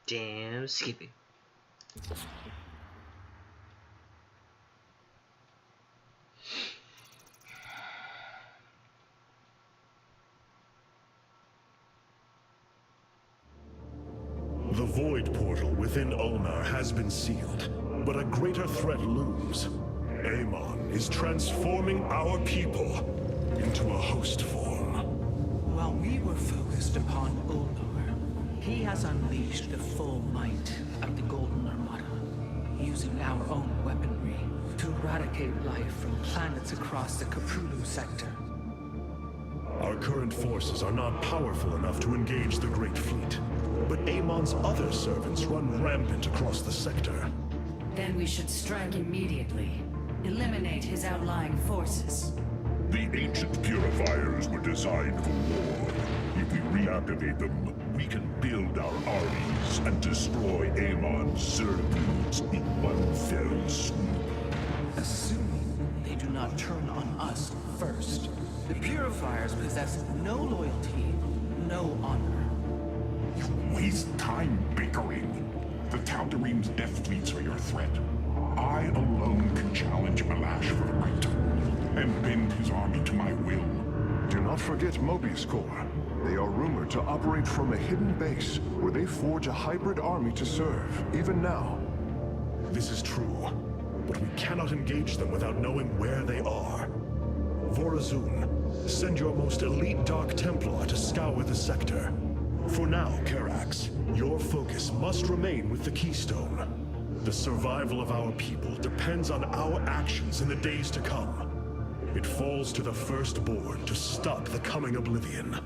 Speaker 4: Damn Skippy.
Speaker 7: The Void Portal within Ulnar has been sealed, but a greater threat looms. Amon is transforming our people into a host form.
Speaker 9: While we were focused upon Ulnar, he has unleashed the full might of the Golden Armada, using our own weaponry to eradicate life from planets across the Caprulu sector.
Speaker 7: Our current forces are not powerful enough to engage the Great Fleet, but Amon's other servants run rampant across the sector.
Speaker 2: Then we should strike immediately. Eliminate his outlying forces.
Speaker 5: The ancient purifiers were designed for war. If we reactivate them, we can build our armies and destroy Amon's Zerglings in one fell swoop.
Speaker 9: Assuming they do not turn on us first. The Purifiers possess no loyalty, no honor.
Speaker 5: You waste time bickering. The Tal'Darim's death fleets are your threat. I alone can challenge Malash for the right to rule, and bend his army to my will.
Speaker 8: Do not forget Mobius Corps. They are rumored to operate from a hidden base, where they forge a hybrid army to serve, even now.
Speaker 7: This is true, but we cannot engage them without knowing where they are. Vorazun, send your most elite Dark Templar to scour the sector. For now, Karax, your focus must remain with the Keystone. The survival of our people depends on our actions in the days to come. It falls to the Firstborn to stop the coming oblivion.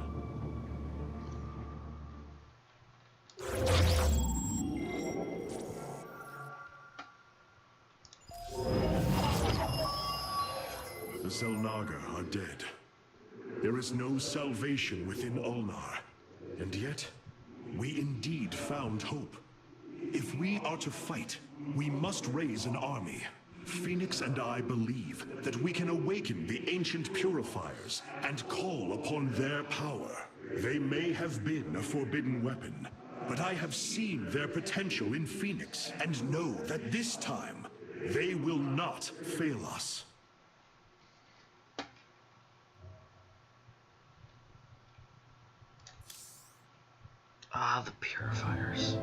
Speaker 7: The Xel'Naga are dead. There is no salvation within Ulnar. And yet, we indeed found hope. If we are to fight, we must raise an army. Phoenix and I believe that we can awaken the ancient purifiers and call upon their power. They may have been a forbidden weapon, but I have seen their potential in Phoenix and know that this time, they will not fail us.
Speaker 4: Ah, the Purifiers.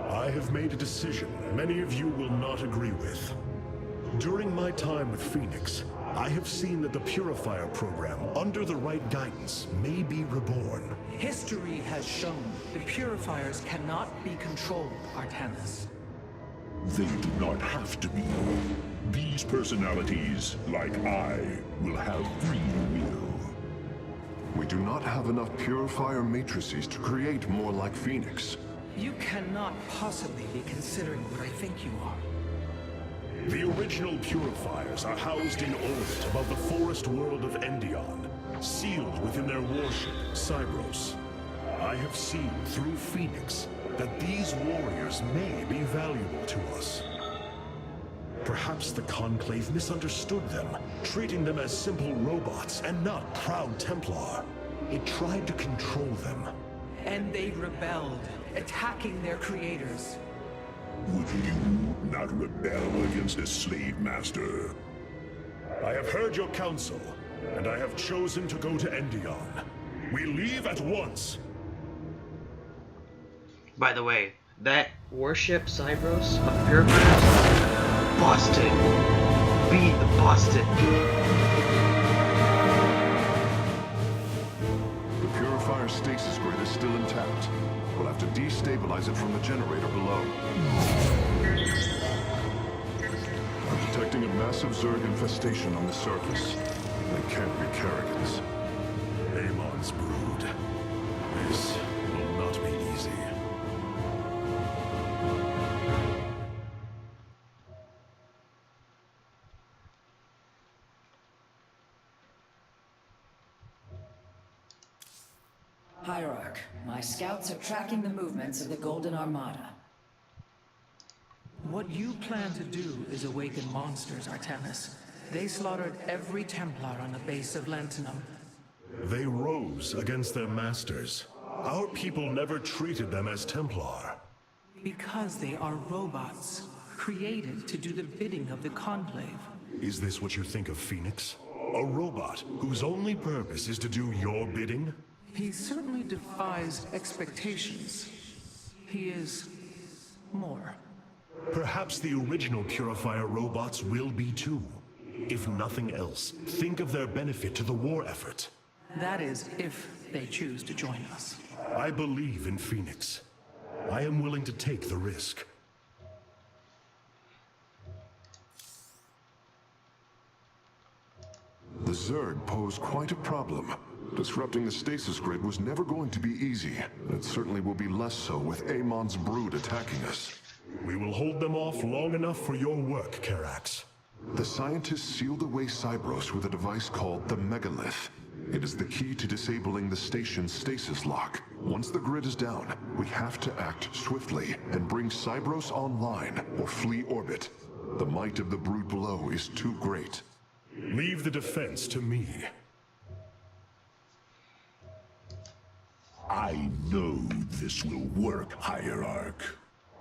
Speaker 7: I have made a decision many of you will not agree with. During my time with Phoenix, I have seen that the Purifier program, under the right guidance, may be reborn.
Speaker 9: History has shown the Purifiers cannot be controlled, Artanis.
Speaker 5: They do not have to be. These personalities, like I, will have free will.
Speaker 8: We do not have enough purifier matrices to create more like Phoenix.
Speaker 9: You cannot possibly be considering what I think you are.
Speaker 7: The original Purifiers are housed in orbit above the forest world of Endion, sealed within their warship, Cybros. I have seen through Phoenix that these warriors may be valuable to us. Perhaps the Conclave misunderstood them, treating them as simple robots and not proud Templar. It tried to control them.
Speaker 9: And they rebelled, attacking their creators.
Speaker 5: Would not rebel against a slave master.
Speaker 7: I have heard your counsel, and I have chosen to go to Endion. We leave at once.
Speaker 4: By the way, that warship Cybros of Purifiers, busted. Beat busted.
Speaker 8: The Purifier stasis grid is still intact. We'll have to destabilize it from the generator below. I'm detecting a massive Zerg infestation on the surface. They can't be Kerrigans.
Speaker 7: Amon's brood. This will not be easy.
Speaker 2: Hierarch, my scouts are tracking the movements of the Golden Armada.
Speaker 9: What you plan to do is awaken monsters, Artanis. They slaughtered every Templar on the base of Lantinum.
Speaker 7: They rose against their masters. Our people never treated them as Templar.
Speaker 9: Because they are robots, created to do the bidding of the Conclave.
Speaker 7: Is this what you think of Phoenix? A robot whose only purpose is to do your bidding?
Speaker 9: He certainly defies expectations. He is more.
Speaker 7: Perhaps the original Purifier robots will be too. If nothing else, think of their benefit to the war effort.
Speaker 9: That is, if they choose to join us.
Speaker 7: I believe in Phoenix. I am willing to take the risk.
Speaker 8: The Zerg pose quite a problem. Disrupting the stasis grid was never going to be easy, and it certainly will be less so with Amon's brood attacking us.
Speaker 7: We will hold them off long enough for your work, Karax.
Speaker 8: The scientists sealed away Cybros with a device called the Megalith. It is the key to disabling the station's stasis lock. Once the grid is down, we have to act swiftly and bring Cybros online or flee orbit. The might of the brood below is too great.
Speaker 7: Leave the defense to me.
Speaker 5: I know this will work, Hierarch.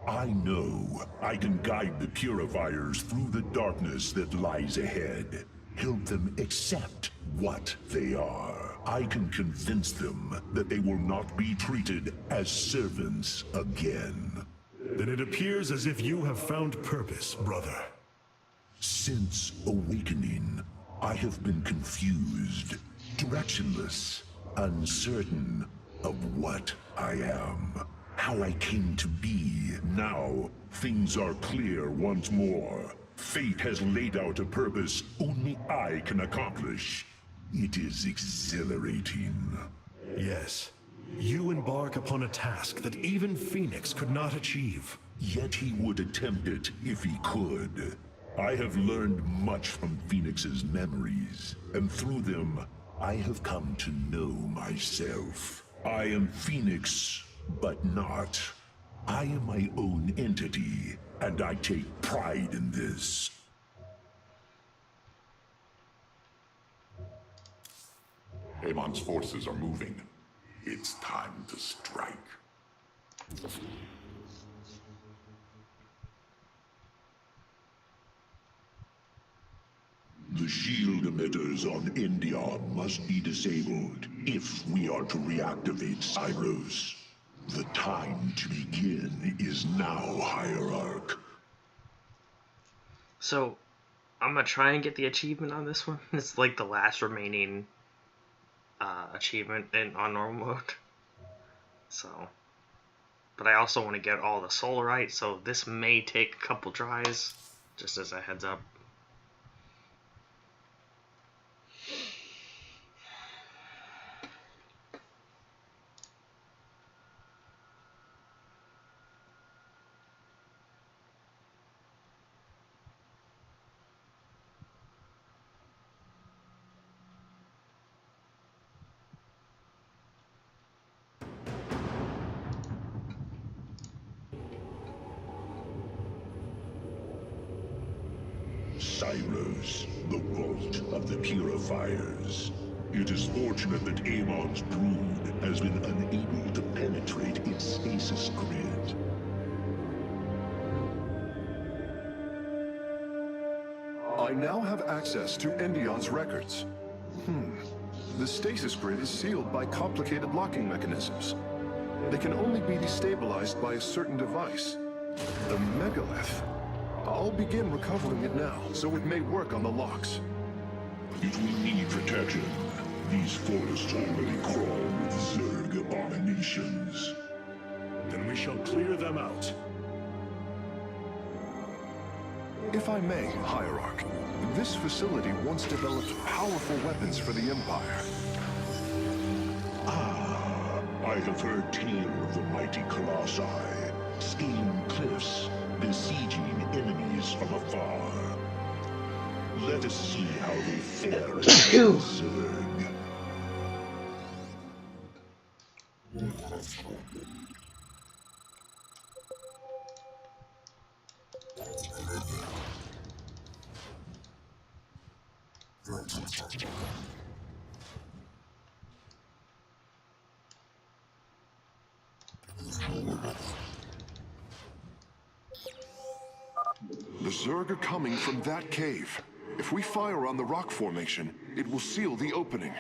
Speaker 5: I know I can guide the Purifiers through the darkness that lies ahead. Help them accept what they are. I can convince them that they will not be treated as servants again.
Speaker 7: Then it appears as if you have found purpose, brother.
Speaker 5: Since awakening, I have been confused, directionless, uncertain of what I am, how I came to be. Now, things are clear once more. Fate has laid out a purpose only I can accomplish. It is exhilarating.
Speaker 7: Yes. You embark upon a task that even Phoenix could not achieve.
Speaker 5: Yet he would attempt it if he could. I have learned much from Phoenix's memories, and through them, I have come to know myself. I am Phoenix, but not. I am my own entity, and I take pride in this.
Speaker 10: Amon's forces are moving. It's time to strike.
Speaker 5: The shield emitters on Endion must be disabled if we are to reactivate Cybros. The time to begin is now, Hierarch.
Speaker 4: So, I'm gonna try and get the achievement on this one. It's like the last remaining achievement on normal mode. So, but I also want to get all the solarite, so this may take a couple tries, just as a heads up.
Speaker 5: Cybros, the vault of the Purifiers. It is fortunate that Amon's brood has been unable to penetrate its stasis grid.
Speaker 8: I now have access to Endion's records. The stasis grid is sealed by complicated locking mechanisms. They can only be destabilized by a certain device. The megalith. I'll begin recovering it now, so it may work on the locks.
Speaker 10: It will need protection. These forests already crawl with Zerg abominations.
Speaker 7: Then we shall clear them out.
Speaker 8: If I may, Hierarch, this facility once developed powerful weapons for the Empire.
Speaker 10: I have heard tale of the mighty Colossi, scaling cliffs, besieging enemies from afar. Let us see how they fare against the Zerg.
Speaker 8: The Zerg are coming from that cave. If we fire on the rock formation, it will seal the opening.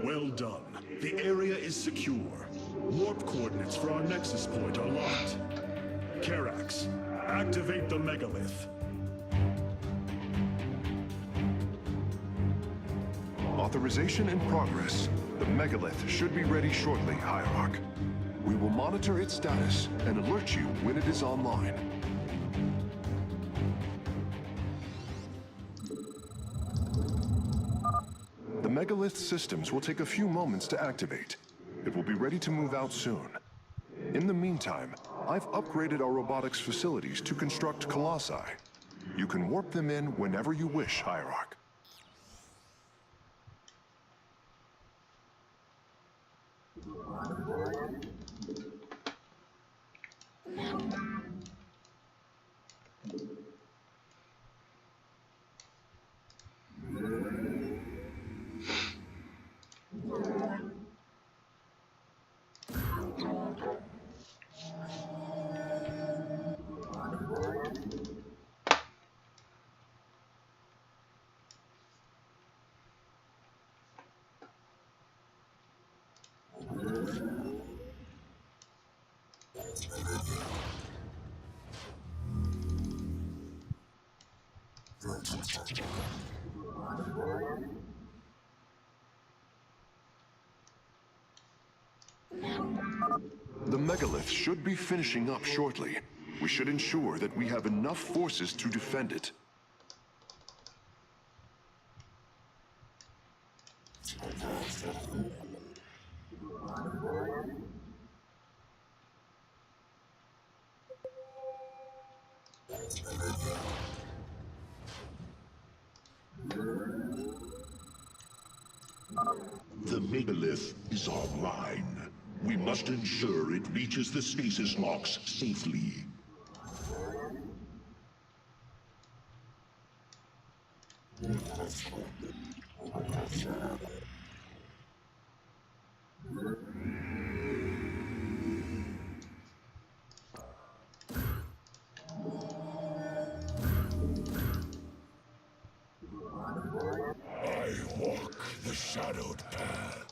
Speaker 7: Well done. The area is secure. Warp coordinates for our nexus point are locked. Karax, activate the megalith.
Speaker 8: Authorization in progress. The megalith should be ready shortly, Hierarch. We will monitor its status and alert you when it is online. The megalith systems will take a few moments to activate. It will be ready to move out soon. In the meantime, I've upgraded our robotics facilities to construct colossi. You can warp them in whenever you wish, Hierarch. The megalith should be finishing up shortly. We should ensure that we have enough forces to defend it.
Speaker 10: The megalith is online. We must ensure it reaches the stasis locks safely.
Speaker 5: I walk the shadowed path.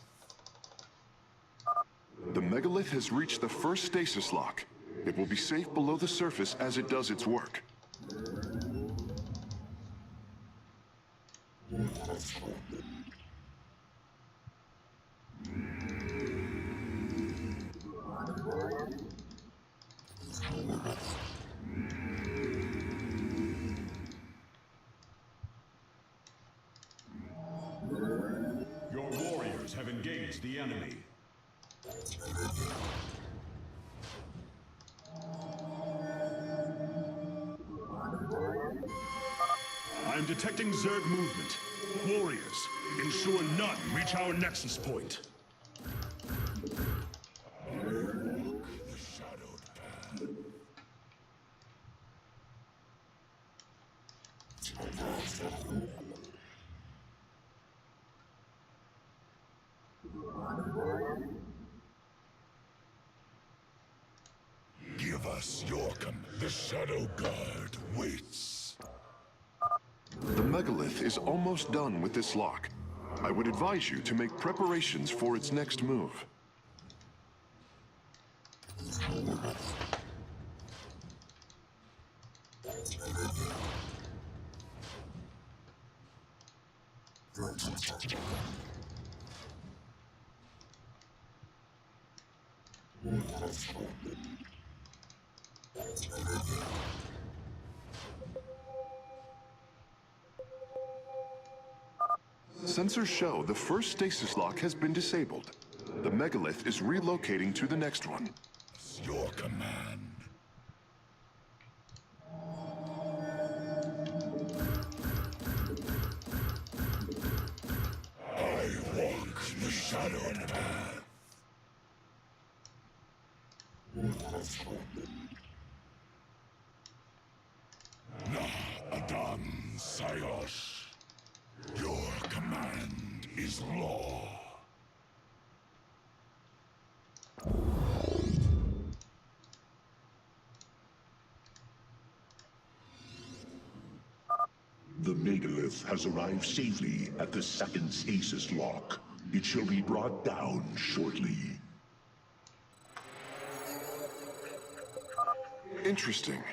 Speaker 8: The megalith has reached the first stasis lock. It will be safe below the surface as it does its work.
Speaker 11: Engage the enemy.
Speaker 7: I'm detecting Zerg movement. Warriors, ensure none reach our nexus point.
Speaker 5: Give us your The Shadow Guard waits.
Speaker 8: The megalith is almost done with this lock. I would advise you to make preparations for its next move. Sensors show the first stasis lock has been disabled. The megalith is relocating to the next one.
Speaker 5: Your command. I walk the shadowed path. Adam Sayos. Your command is law.
Speaker 10: The megalith has arrived safely at the second stasis lock. It shall be brought down shortly.
Speaker 8: Interesting.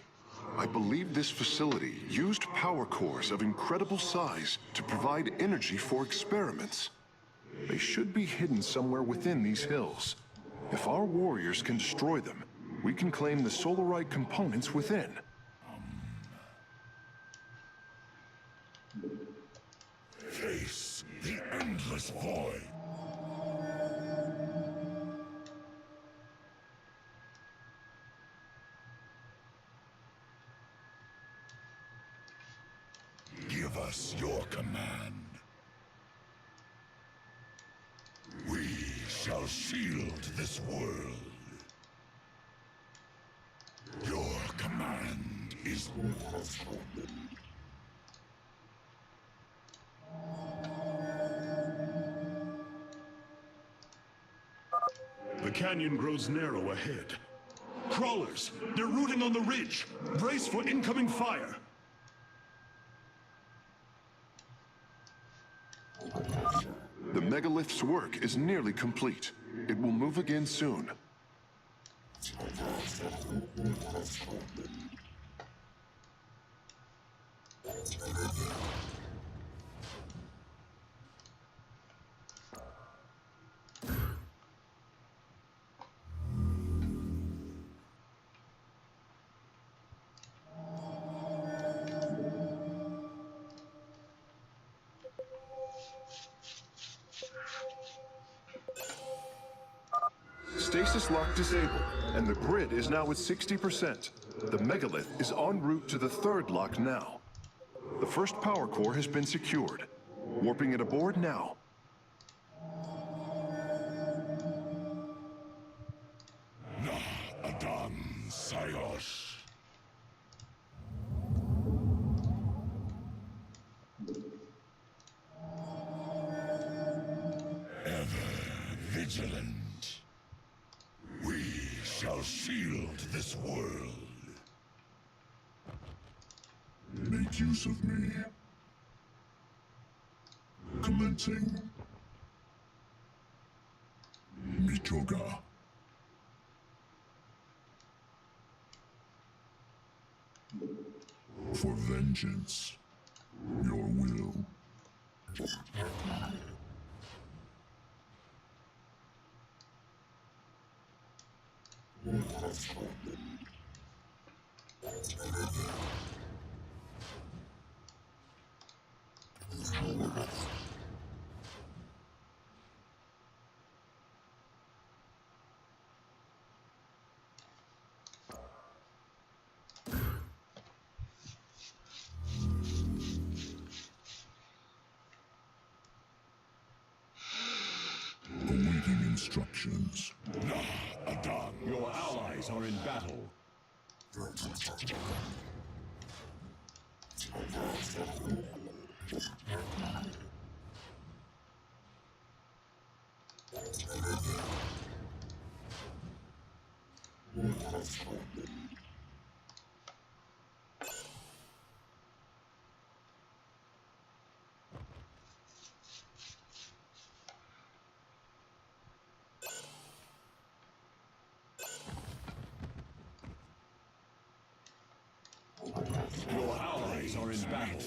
Speaker 8: I believe this facility used power cores of incredible size to provide energy for experiments. They should be hidden somewhere within these hills. If our warriors can destroy them, we can claim the Solarite components within.
Speaker 5: Face the endless void. Give us your command. We shall shield this world. Your command is...
Speaker 7: The canyon grows narrow ahead. Crawlers, they're rooting on the ridge. Brace for incoming fire.
Speaker 8: The megalith's work is nearly complete. It will move again soon. Stasis lock disabled, and the grid is now at 60%. The megalith is en route to the third lock now. The first power core has been secured. Warping it aboard now.
Speaker 5: Adam Sayos. Ever vigilant. We shall shield this world.
Speaker 10: Make use of me. Commencing. Mitoga. For vengeance. Your will. instructions.
Speaker 7: Your allies are in battle. Your allies are in battle.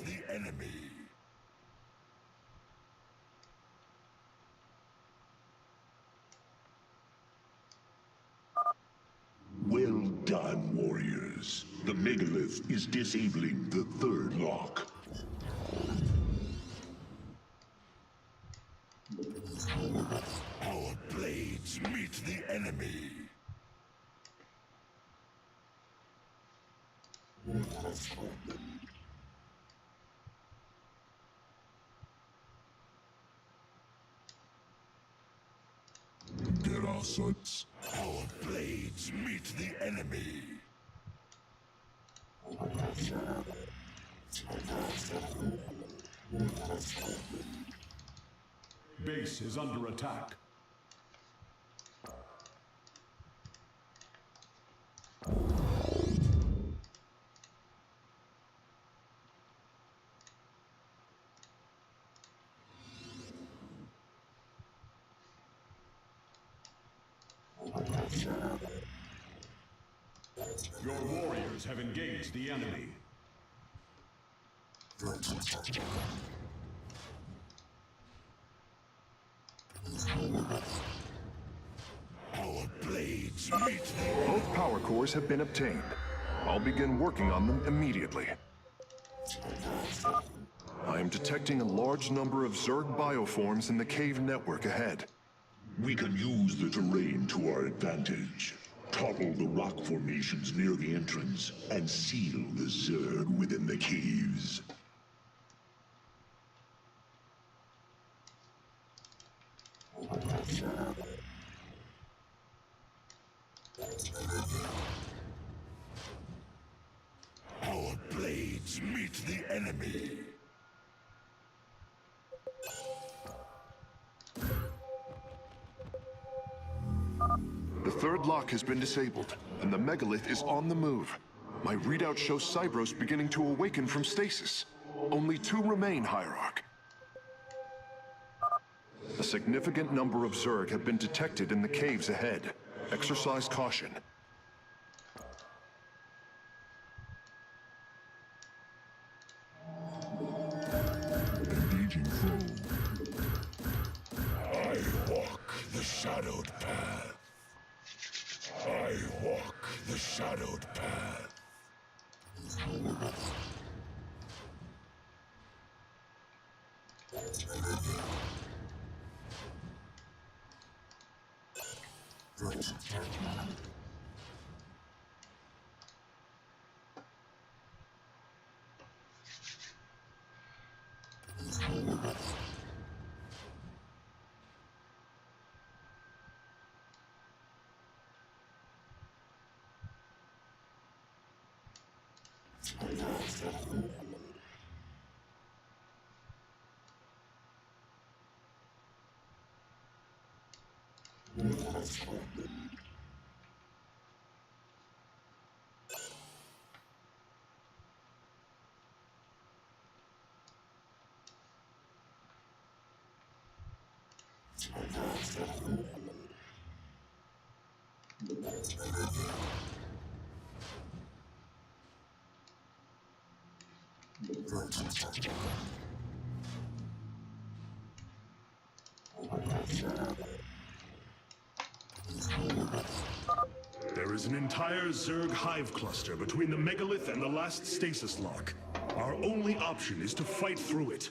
Speaker 10: The enemy. Well done, warriors. The megalith is disabling the third lock. Our blades meet the enemy. There are such. Our blades meet the enemy.
Speaker 7: Base is under attack. Your warriors have engaged the enemy.
Speaker 10: Our blades meet the...
Speaker 8: Both power cores have been obtained. I'll begin working on them immediately. I am detecting a large number of Zerg bioforms in the cave network ahead.
Speaker 10: We can use the terrain to our advantage. Topple the rock formations near the entrance and seal the Zerg within the caves. Our blades meet the enemy.
Speaker 8: The third lock has been disabled, and the megalith is on the move. My readout shows Cybros beginning to awaken from stasis. Only 2 remain, Hierarch. A significant number of Zerg have been detected in the caves ahead. Exercise caution.
Speaker 10: Engaging foe. I walk the shadowed path. I walk the shadowed path.
Speaker 7: There is an entire Zerg hive cluster between the megalith and the last stasis lock. Our only option is to fight through it.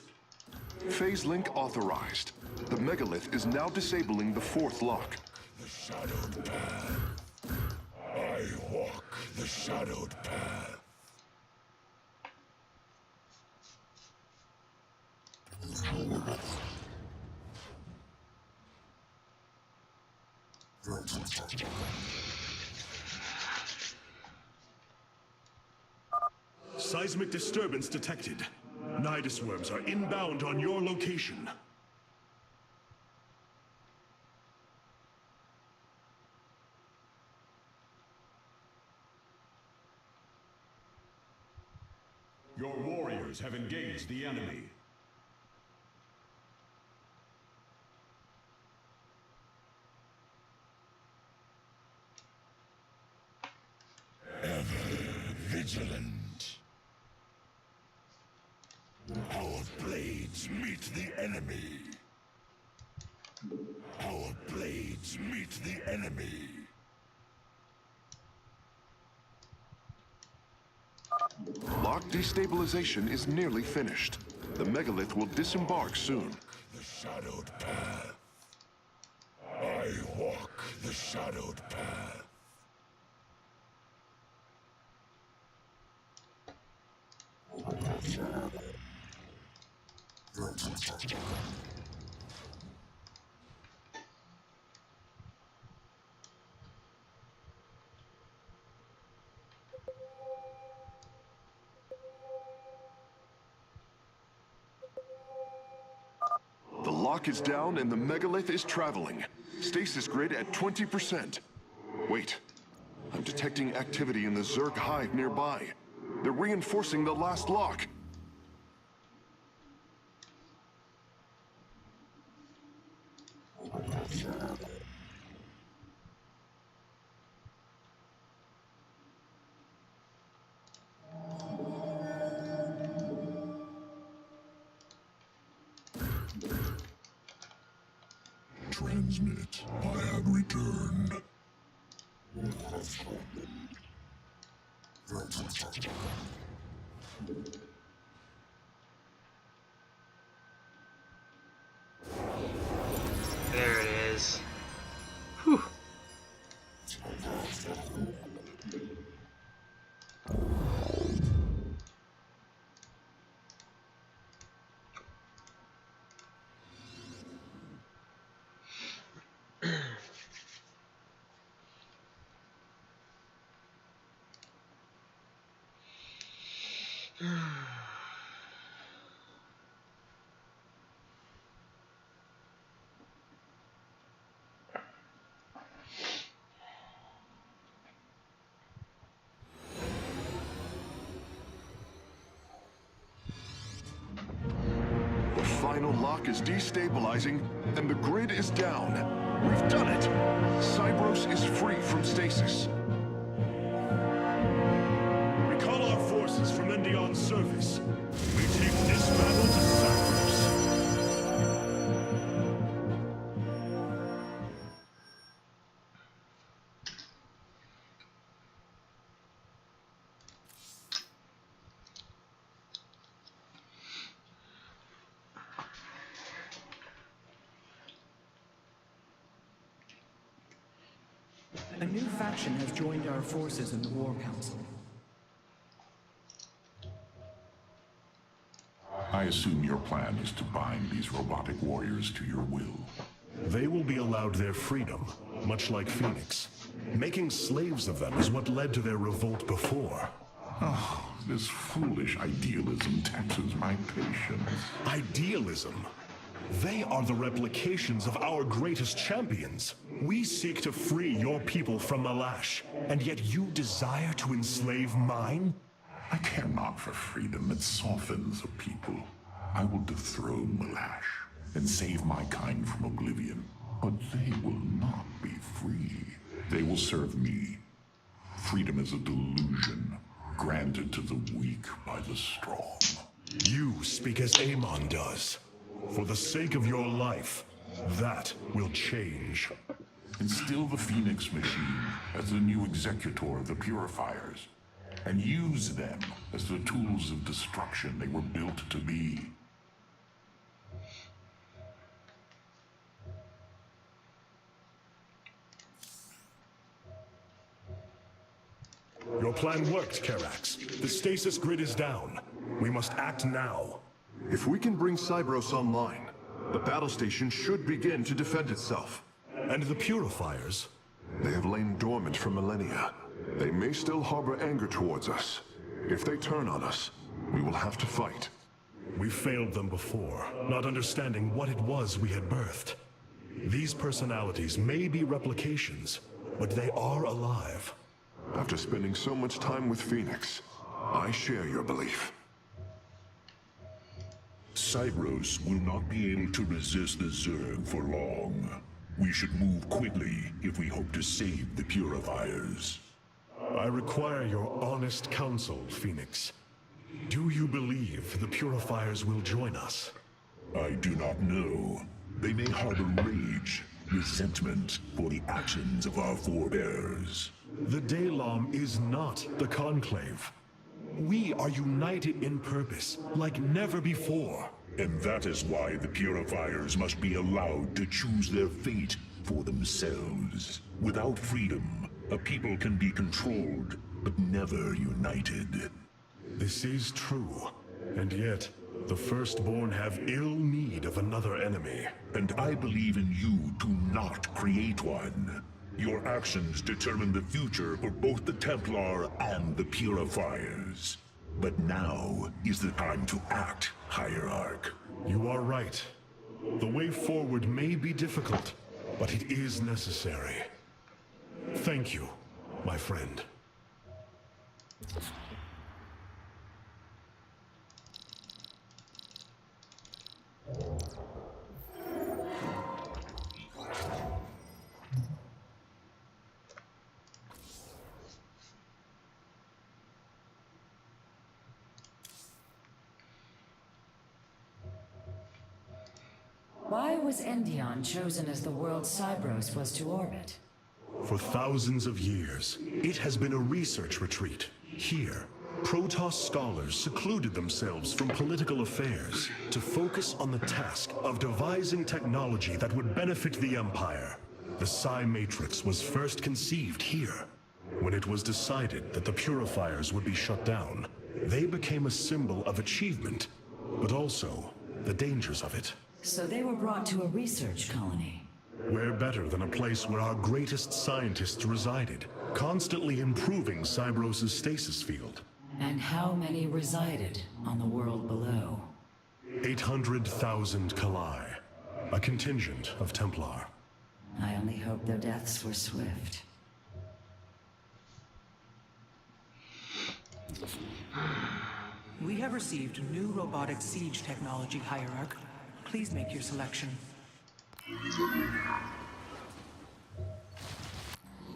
Speaker 8: Phase link authorized. The megalith is now disabling the 4th lock.
Speaker 10: The shadowed path. I walk the shadowed path.
Speaker 7: Seismic disturbance detected. Nidus worms are inbound on your location.
Speaker 11: Your warriors have engaged the enemy.
Speaker 10: Ever vigilant. Our blades meet the enemy. Our blades meet the enemy.
Speaker 8: Lock destabilization is nearly finished. The megalith will disembark soon.
Speaker 10: The shadowed path. I walk the shadowed path.
Speaker 8: The lock is down and the megalith is traveling. Stasis grid at 20%. Wait. I'm detecting activity in the Zerg hive nearby. They're reinforcing the last lock.
Speaker 10: Transmit. I have returned.
Speaker 4: There it is. Whew.
Speaker 8: The final lock is destabilizing, and the grid is down. We've done it! Cybros is free from stasis.
Speaker 7: Recall our forces from Endion's surface. We take this battle to Cybros.
Speaker 9: A new faction has joined our forces in the War Council.
Speaker 5: I assume your plan is to bind these robotic warriors to your will.
Speaker 7: They will be allowed their freedom, much like Phoenix. Making slaves of them is what led to their revolt before.
Speaker 5: Oh, this foolish idealism taxes my patience.
Speaker 7: Idealism? They are the replications of our greatest champions. We seek to free your people from Malash, and yet you desire to enslave mine?
Speaker 5: I care not for freedom that softens a people. I will dethrone Malash and save my kind from oblivion. But they will not be free. They will serve me. Freedom is a delusion granted to the weak by the strong.
Speaker 7: You speak as Amon does. For the sake of your life, that will change.
Speaker 5: Instill the Phoenix machine as the new executor of the Purifiers, and use them as the tools of destruction they were built to be.
Speaker 7: Your plan worked, Karax. The stasis grid is down. We must act now.
Speaker 8: If we can bring Cybros online, the battle station should begin to defend itself.
Speaker 7: And the Purifiers?
Speaker 8: They have lain dormant for millennia. They may still harbor anger towards us. If they turn on us, we will have to fight.
Speaker 7: We failed them before, not understanding what it was we had birthed. These personalities may be replications, but they are alive.
Speaker 8: After spending so much time with Phoenix, I share your belief.
Speaker 10: Cybros will not be able to resist the Zerg for long. We should move quickly if we hope to save the Purifiers.
Speaker 7: I require your honest counsel, Phoenix. Do you believe the Purifiers will join us?
Speaker 10: I do not know. They may harbor rage, resentment for the actions of our forebears.
Speaker 7: The Daylom is not the Conclave. We are united in purpose, like never before.
Speaker 10: And that is why the Purifiers must be allowed to choose their fate for themselves. Without freedom, a people can be controlled, but never united.
Speaker 7: This is true, and yet, the Firstborn have ill need of another enemy.
Speaker 10: And I believe in you to not create one. Your actions determine the future for both the Templar and the Purifiers. But now is the time to act, Hierarch.
Speaker 7: You are right. The way forward may be difficult, but it is necessary. Thank you, my friend.
Speaker 2: Why was Endion chosen as the world Cybros was to orbit?
Speaker 7: For thousands of years, it has been a research retreat. Here, Protoss scholars secluded themselves from political affairs to focus on the task of devising technology that would benefit the Empire. The Psi Matrix was first conceived here. When it was decided that the Purifiers would be shut down, they became a symbol of achievement, but also the dangers of it.
Speaker 2: So they were brought to a research colony.
Speaker 7: Where better than a place where our greatest scientists resided, constantly improving Cybros' stasis field.
Speaker 2: And how many resided on the world below?
Speaker 7: 800,000 Kalai, a contingent of Templar.
Speaker 2: I only hope their deaths were swift.
Speaker 9: We have received new robotic siege technology, Hierarch. Please make your selection.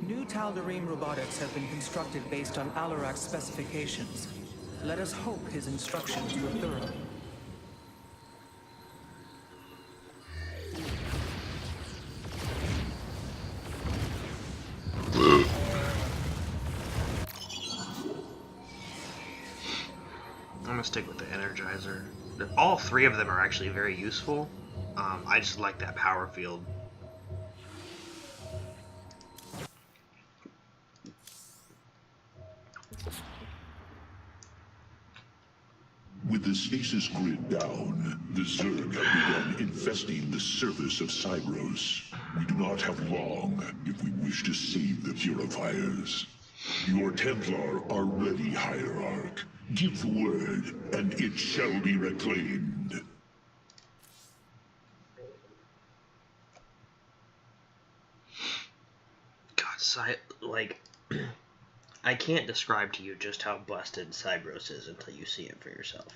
Speaker 9: New Tal'Darim robotics have been constructed based on Alarak's specifications. Let us hope his instructions were thorough.
Speaker 4: I'm gonna stick with the Energizer. All three of them are actually very useful. I just like that power field.
Speaker 10: With the stasis grid down, the Zerg have begun infesting the surface of Cybros. We do not have long if we wish to save the Purifiers. Your Templar are ready, Hierarch. Give the word, and it shall be reclaimed.
Speaker 4: God, like, I can't describe to you just how busted Cybros is until you see it for yourself.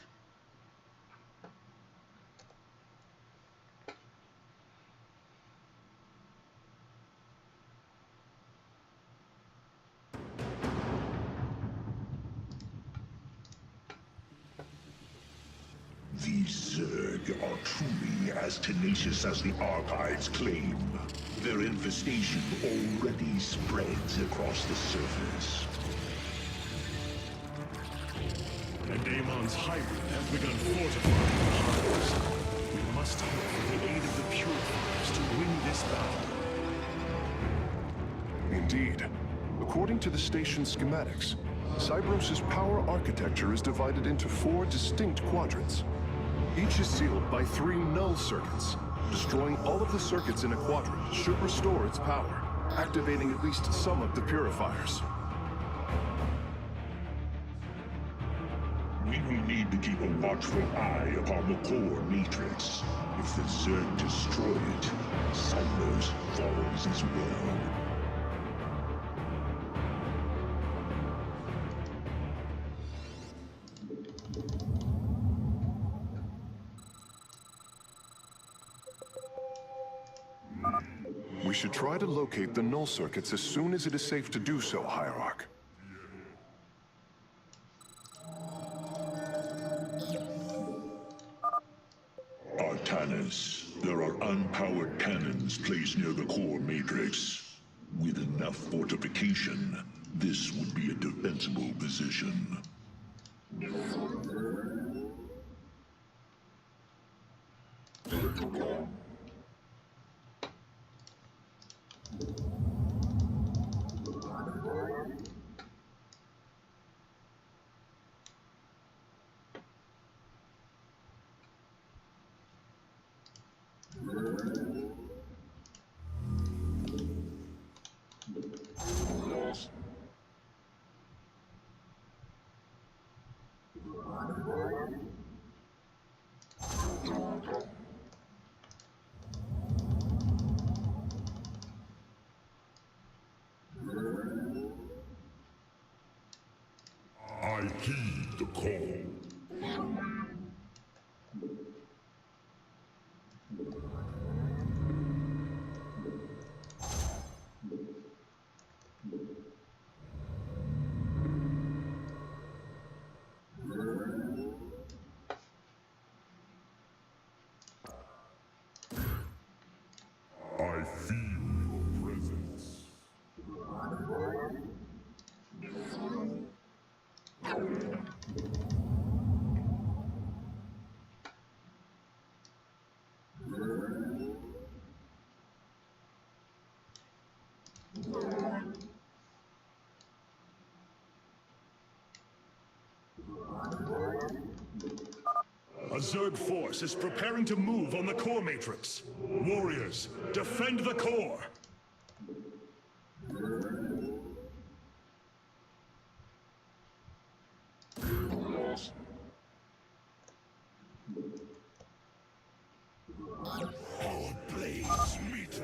Speaker 10: These Zerg are truly as tenacious as the Archives claim. Their infestation already spreads across the surface.
Speaker 7: And Amon's hybrid have begun fortifying the hives. We must hope for the aid of the Purifiers to win this battle.
Speaker 8: Indeed. According to the station schematics, Cybros' power architecture is divided into 4 distinct quadrants. Each is sealed by 3 null circuits. Destroying all of the circuits in a quadrant should restore its power. activating at least some of the purifiers.
Speaker 10: We will need to keep a watchful eye upon the core matrix. If the Zerg destroy it, Cynos falls as well.
Speaker 8: We should try to locate the null circuits as soon as it is safe to do so, Hierarch.
Speaker 10: Artanis, there are unpowered cannons placed near the core matrix. With enough fortification, this would be a defensible position.
Speaker 5: I heed the call. I feel your presence.
Speaker 7: A Zerg force is preparing to move on the core matrix. Warriors, defend the core!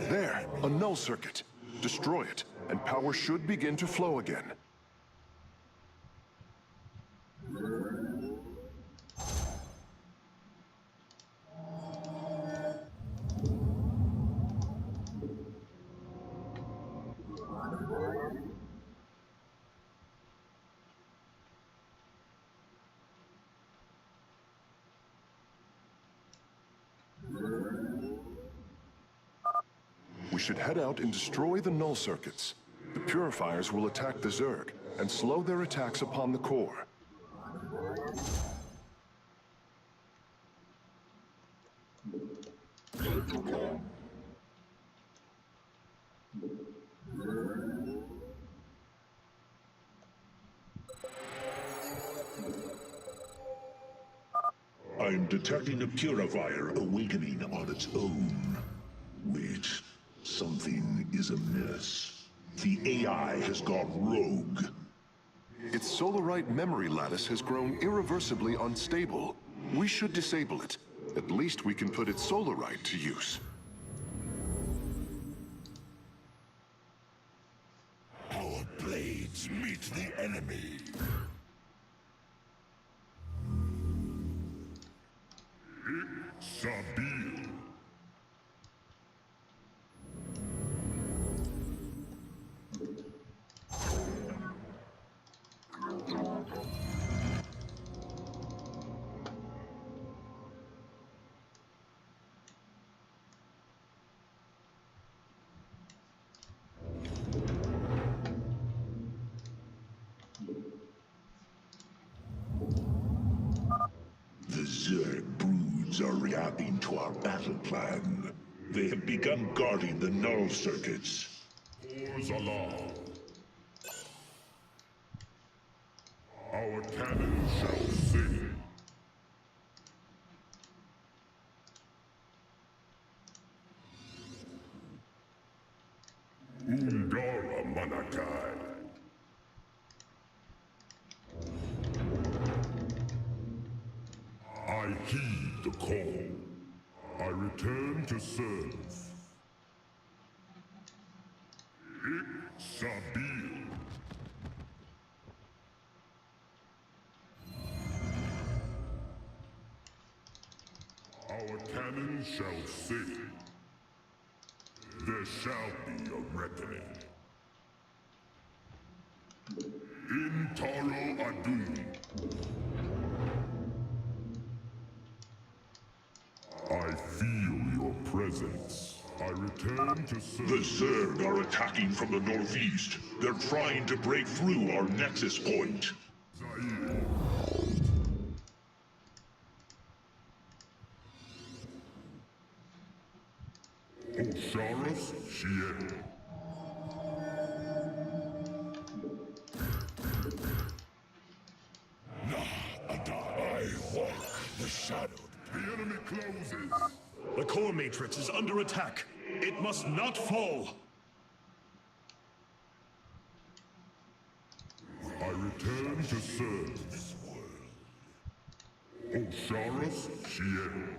Speaker 8: There, a null circuit. Destroy it, and power should begin to flow again. We should head out and destroy the null circuits. The purifiers will attack the Zerg and slow their attacks upon the core.
Speaker 10: I'm detecting a purifier awakening on its own. Wait, something is amiss. The AI has gone rogue.
Speaker 8: Its Solarite memory lattice has grown irreversibly unstable. We should disable it. At least we can put its Solarite to use.
Speaker 5: Our blades meet the enemy. Sabil.
Speaker 10: The Zerg broods are reacting to our battle plan. They have begun guarding the null circuits.
Speaker 5: Ores alarm. Our cannon shall sing. Ungara Manakai. I heed the call. I return to serve. Sabil. Our cannon shall sing. There shall be a reckoning. In Taro Adun. I feel your presence. I return to serve.
Speaker 10: The Zerg are attacking from the northeast. They're trying to break through our nexus point.
Speaker 5: Zaire. Osharis Shien. I walk the shadow. The enemy closes.
Speaker 7: The core matrix is under attack. It must not fall.
Speaker 5: I return to serve this world. Osharis Shien.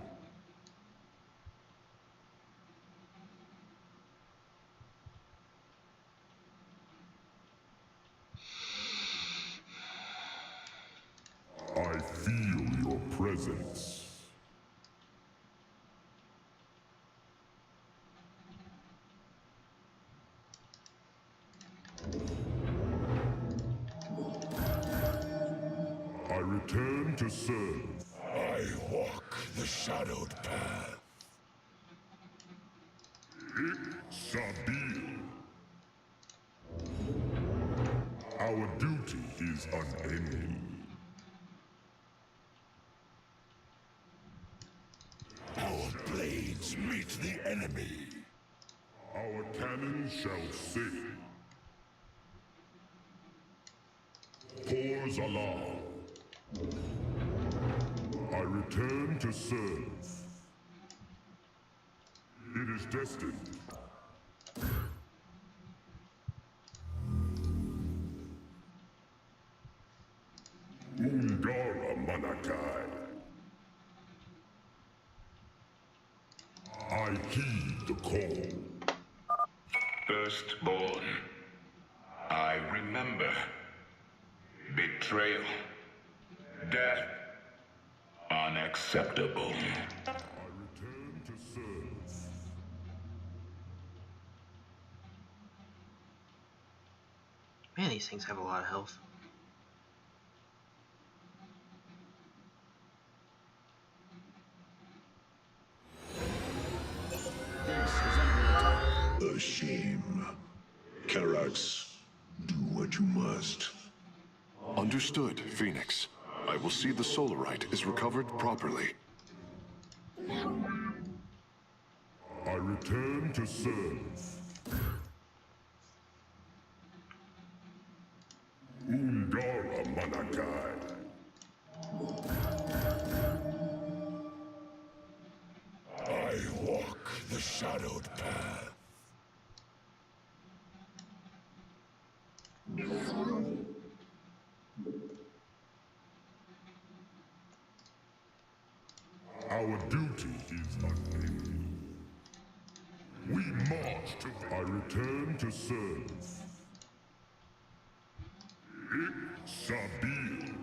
Speaker 5: I feel your presence. I return to serve. I walk the shadowed path. Sabil. Our duty is unending. Our blades meet the enemy. Our cannon shall sing. Pours alarm. I return to serve. It is destined. Ungara Manakai. I heed the call.
Speaker 6: Firstborn, I remember. Betrayal. Death. Unacceptable.
Speaker 5: I return to serve.
Speaker 4: Man, these things have a lot of health.
Speaker 10: A shame. Karax, do what you must.
Speaker 8: Understood, Phoenix. I will see the Solarite is recovered properly.
Speaker 5: I return to serve. Ungara Manakai. I walk the shadowed path. Our duty is unending. We march to. I return to serve. Sabil.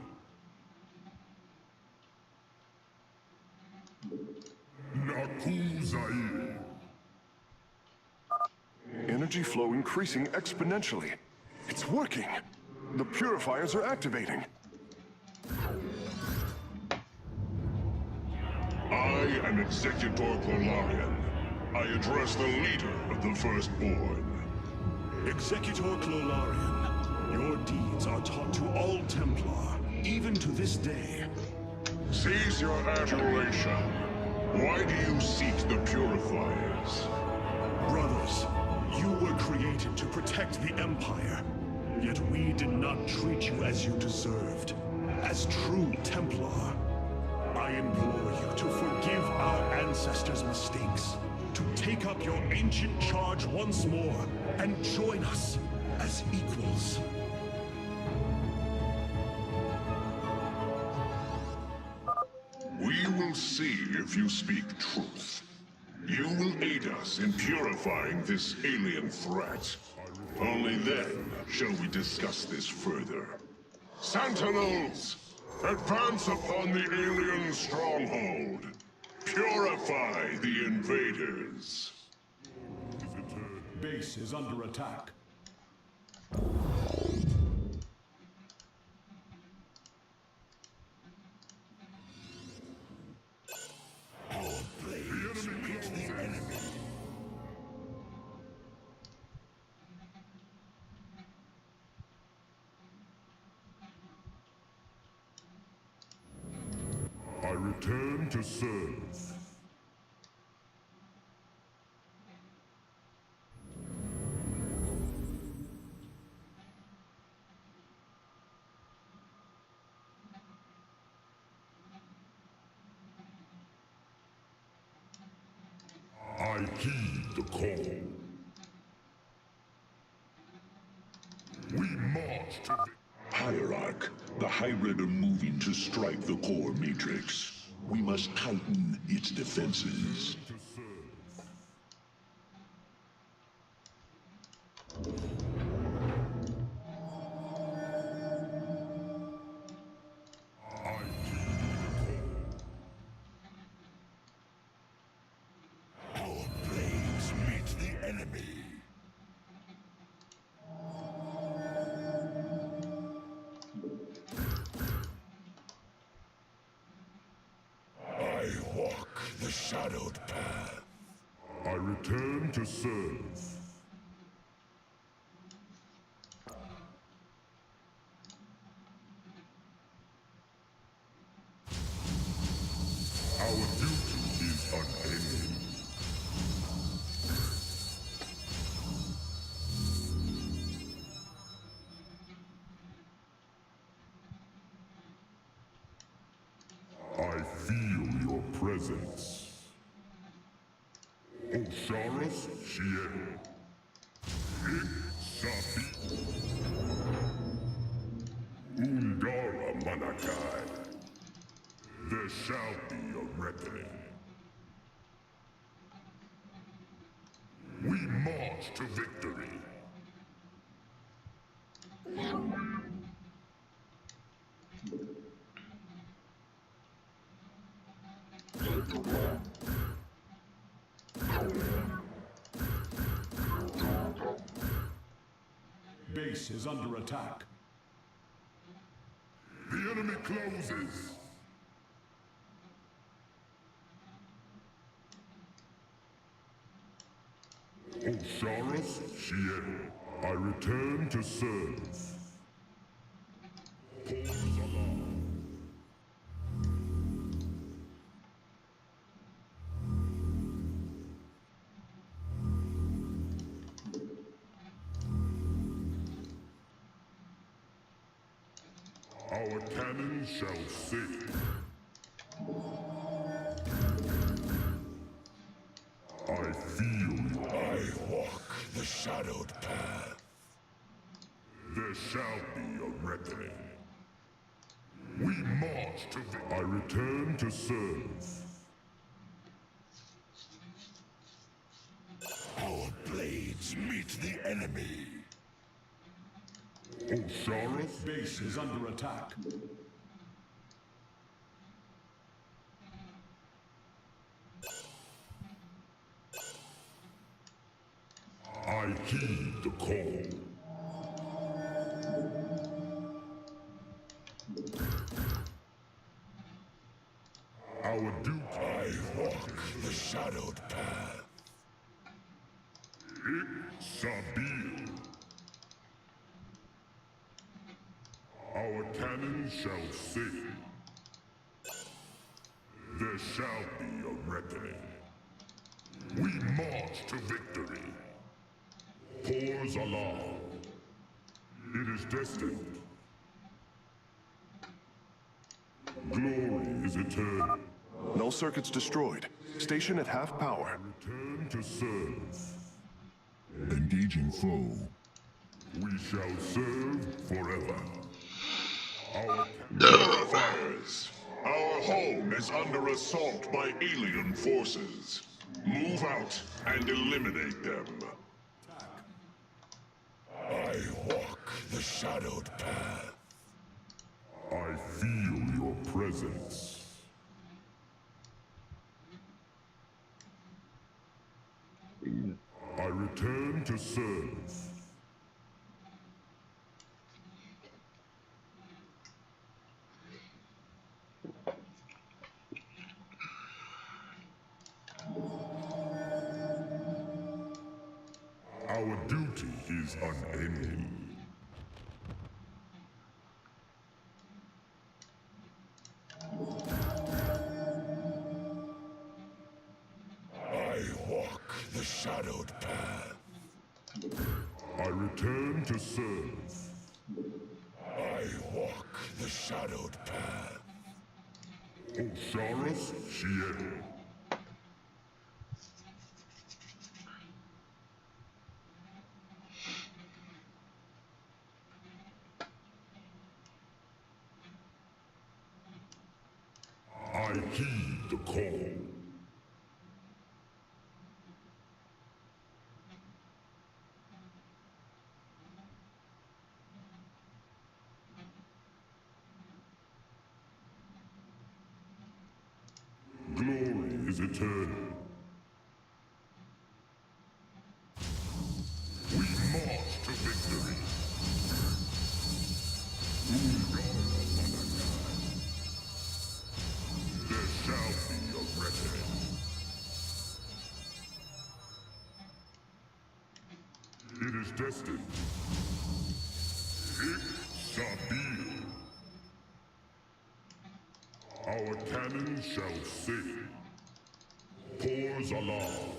Speaker 5: Naku Zaire.
Speaker 8: Energy flow increasing exponentially. It's working. The purifiers are activating.
Speaker 10: I am Executor Clolarian. I address the leader of the Firstborn.
Speaker 7: Executor Clolarian, your deeds are taught to all Templar, even to this day.
Speaker 10: Cease your adulation. Why do you seek the purifiers?
Speaker 7: Brothers, you were created to protect the Empire. Yet we did not treat you as you deserved. As true Templar, I implore you to forgive our ancestors' mistakes, to take up your ancient charge once more and join us as equals.
Speaker 10: We will see if you speak truth. You will aid us in purifying this alien threat. Only then shall we discuss this further. Sentinels, advance upon the alien stronghold. Purify the invaders.
Speaker 11: Base is under attack.
Speaker 5: I return to serve. I heed the call. We march to
Speaker 10: Hierarch, the hybrid are moving to strike the core matrix. We must tighten its defenses.
Speaker 5: Our blades meet the enemy. I walk the shadowed path. I return to serve. Our duty is unending. I feel your presence. Osharis Shien. Sabi. Undara Manakai. There shall be a reckoning. We march to victory.
Speaker 11: Base is under attack.
Speaker 5: The enemy closes. Osharis Shien. I return to serve. Pause alarm. Our cannon shall sing. I feel you. I walk the shadowed path. There shall be a reckoning. We march to victory. I return to serve. Our blades meet the enemy. Osharis?
Speaker 11: Base is under attack.
Speaker 5: I heed the call. Our duty. I walk the shadowed path. Sabil. Our cannon shall sing. There shall be a reckoning. We march to victory. Pause alarm. It is destined. Glory is eternal.
Speaker 8: No circuits destroyed. Station at half power.
Speaker 5: Return to serve. Engaging foe. We shall serve forever. Our
Speaker 10: Purifiers! Our home is under assault by alien forces. Move out and eliminate them.
Speaker 5: I walk the shadowed path. I feel your presence. I return to serve. Our duty is unending. I walk the shadowed path. I return to serve. I walk the shadowed path. Osharis Shiel. I heed the call. Glory is eternal. We march to victory. There shall be a reckoning. It is destined. It shall be. Our cannon shall sing. Pours alarm.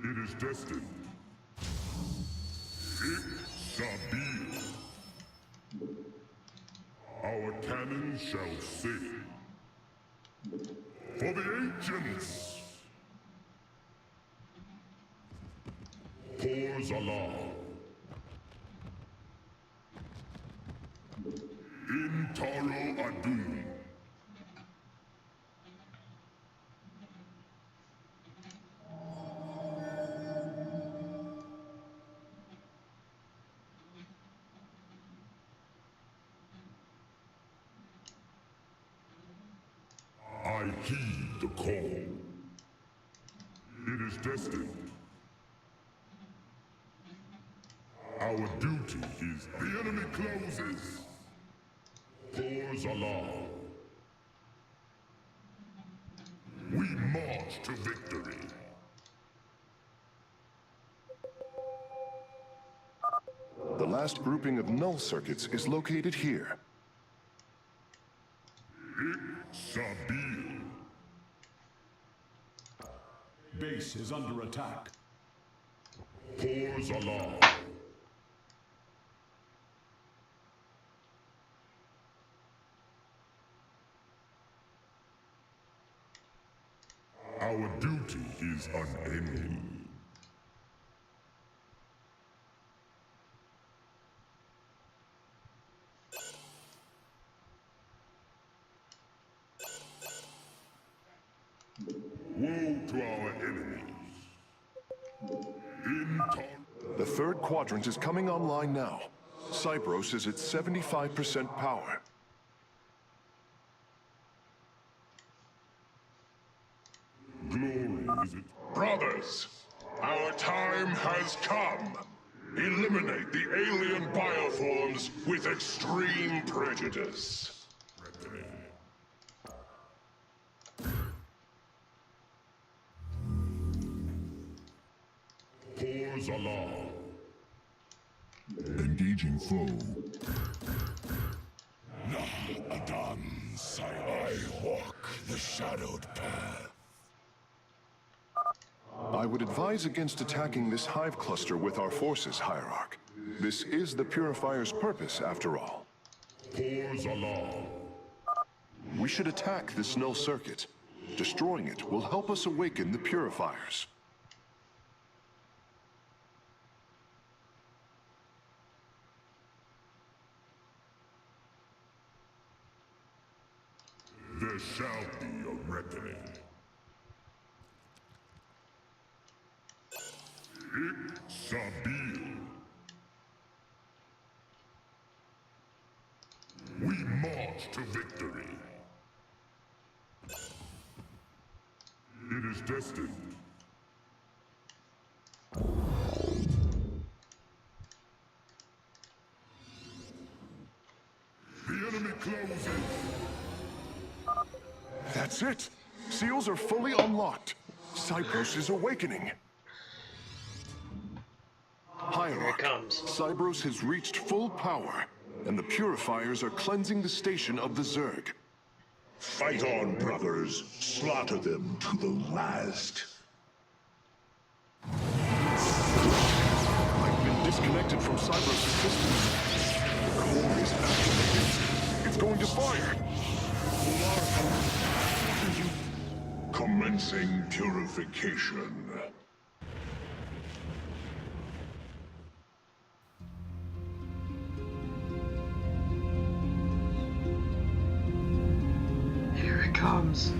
Speaker 5: It is destined. It shall be. Our cannon shall sing. For the ancients. Pours alarm. In Taro Adun. I heed the call. It is destined. Our duty is the enemy closes. Pours alarm. We march to victory.
Speaker 8: The last grouping of null circuits is located here.
Speaker 5: Sabil.
Speaker 11: Base is under attack.
Speaker 5: Pours alarm. Our duty is unending. Woe to our enemies.
Speaker 8: The third quadrant is coming online now. Cypros is at 75% power.
Speaker 5: Glory is it.
Speaker 10: Brothers, our time has come. Eliminate the alien bioforms with extreme prejudice.
Speaker 5: Pours alarm. Engaging foe. Adam, I walk the shadowed path.
Speaker 8: I would advise against attacking this hive cluster with our forces, Hierarch. This is the Purifier's purpose, after all.
Speaker 5: Pours alarm.
Speaker 8: We should attack this null circuit. Destroying it will help us awaken the purifiers.
Speaker 10: There shall be a reckoning. Sabil. We march to victory. It is destined. The enemy closes.
Speaker 8: That's it! Seals are fully unlocked. Cybros is awakening. Hierarch, Cybros has reached full power, and the purifiers are cleansing the station of the Zerg.
Speaker 10: Fight on, brothers. Slaughter them to the last.
Speaker 8: I've been disconnected from Cybros' systems. The core is activated. It's going to fire.
Speaker 10: Commencing purification.
Speaker 4: Here it comes.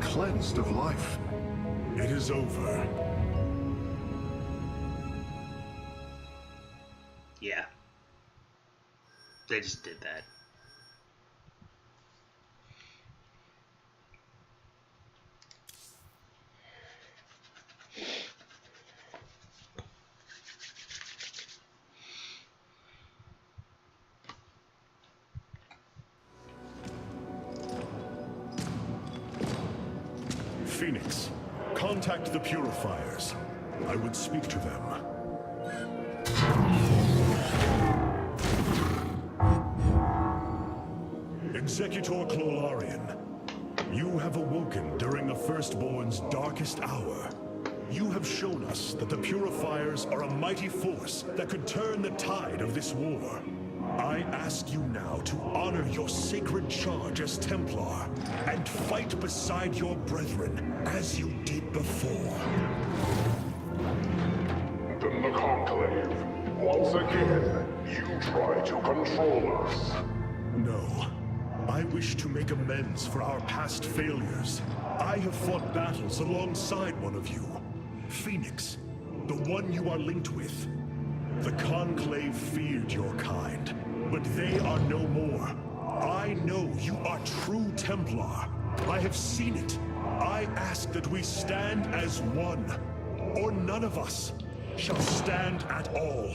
Speaker 8: Cleansed of life.
Speaker 7: It is over.
Speaker 4: Yeah. They just did that.
Speaker 7: Phoenix, contact the purifiers. I would speak to them. Executor Clolarian, you have awoken during the Firstborn's darkest hour. You have shown us that the purifiers are a mighty force that could turn the tide of this war. I ask you now to honor your sacred charge as Templar and fight beside your brethren as you did before.
Speaker 10: Then the Conclave, once again, you try to control us.
Speaker 7: No. I wish to make amends for our past failures. I have fought battles alongside one of you. Phoenix, the one you are linked with. The Conclave feared your kind, but they are no more. I know you are true Templar. I have seen it. I ask that we stand as one, or none of us shall stand at all.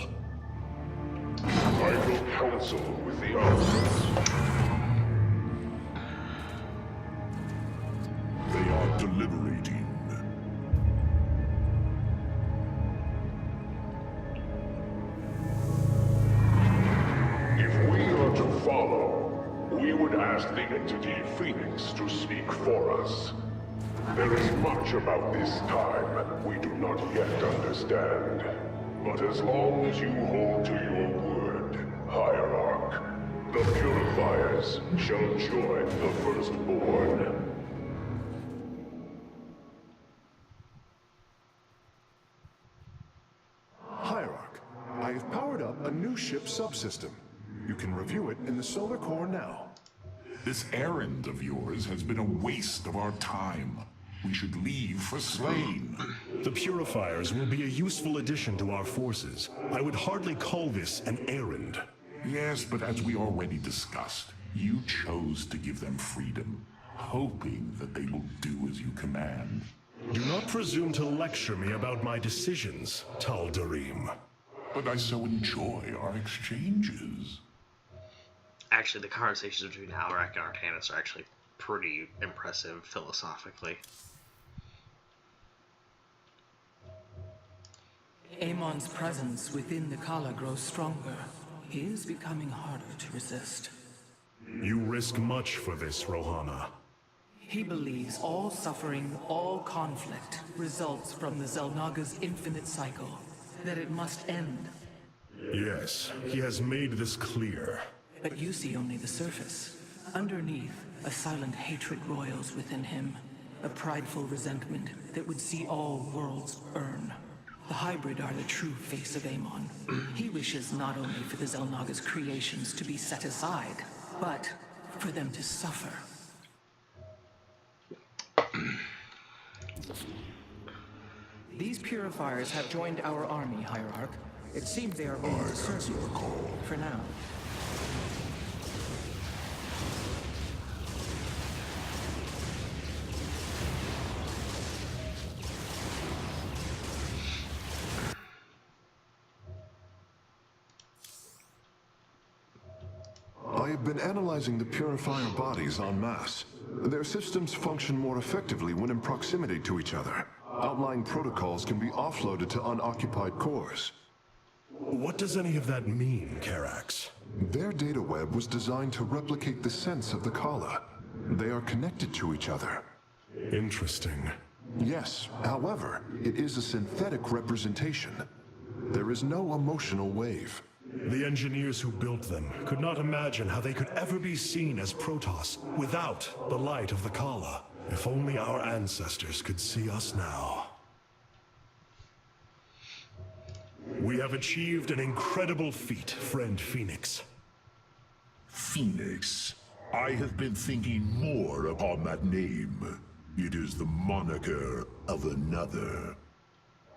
Speaker 10: I will counsel with the others. They are deliberating. If we are to follow, we would ask the entity Phoenix to speak for us. There is much about this time we do not yet understand. But as long as you hold to your word, Hierarch, the Purifiers shall join the Firstborn.
Speaker 8: Hierarch, I have powered up a new ship subsystem. You can review it in the solar core now.
Speaker 5: This errand of yours has been a waste of our time. We should leave for Slain.
Speaker 7: The Purifiers will be a useful addition to our forces. I would hardly call this an errand.
Speaker 5: Yes, but as we already discussed, you chose to give them freedom, hoping that they will do as you command.
Speaker 7: Do not presume to lecture me about my decisions, Tal Darim.
Speaker 5: But I so enjoy our exchanges.
Speaker 4: Actually, the conversations between Alrak and Artanis are actually pretty impressive philosophically.
Speaker 9: Amon's presence within the Kala grows stronger. He is becoming harder to resist.
Speaker 7: You risk much for this, Rohana.
Speaker 9: He believes all suffering, all conflict, results from the Xel'Naga's infinite cycle. That it must end.
Speaker 7: Yes, he has made this clear.
Speaker 9: But you see only the surface. Underneath, a silent hatred roils within him. A prideful resentment that would see all worlds burn. The hybrid are the true face of Amon. He wishes not only for the Xel'Naga's creations to be set aside, but for them to suffer. These purifiers have joined our army, Hierarch. It seems they are willing to serve you. For now.
Speaker 8: I have been analyzing the purifier bodies en masse. Their systems function more effectively when in proximity to each other. Outlying protocols can be offloaded to unoccupied cores.
Speaker 7: What does any of that mean, Karax?
Speaker 8: Their data web was designed to replicate the sense of the Kala. They are connected to each other.
Speaker 7: Interesting.
Speaker 8: Yes, however, it is a synthetic representation. There is no emotional wave.
Speaker 7: The engineers who built them could not imagine how they could ever be seen as Protoss without the light of the Kala. If only our ancestors could see us now. We have achieved an incredible feat, friend Phoenix.
Speaker 10: Phoenix. I have been thinking more upon that name. It is the moniker of another.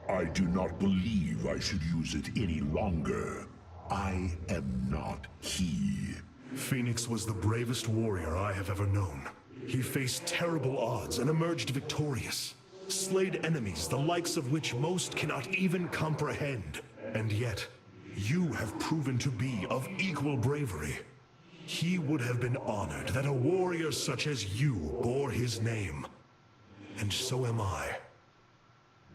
Speaker 10: I do not believe I should use it any longer. I am not he.
Speaker 7: Phoenix was the bravest warrior I have ever known. He faced terrible odds and emerged victorious. Slayed enemies the likes of which most cannot even comprehend. And yet, you have proven to be of equal bravery. He would have been honored that a warrior such as you bore his name. And so am I.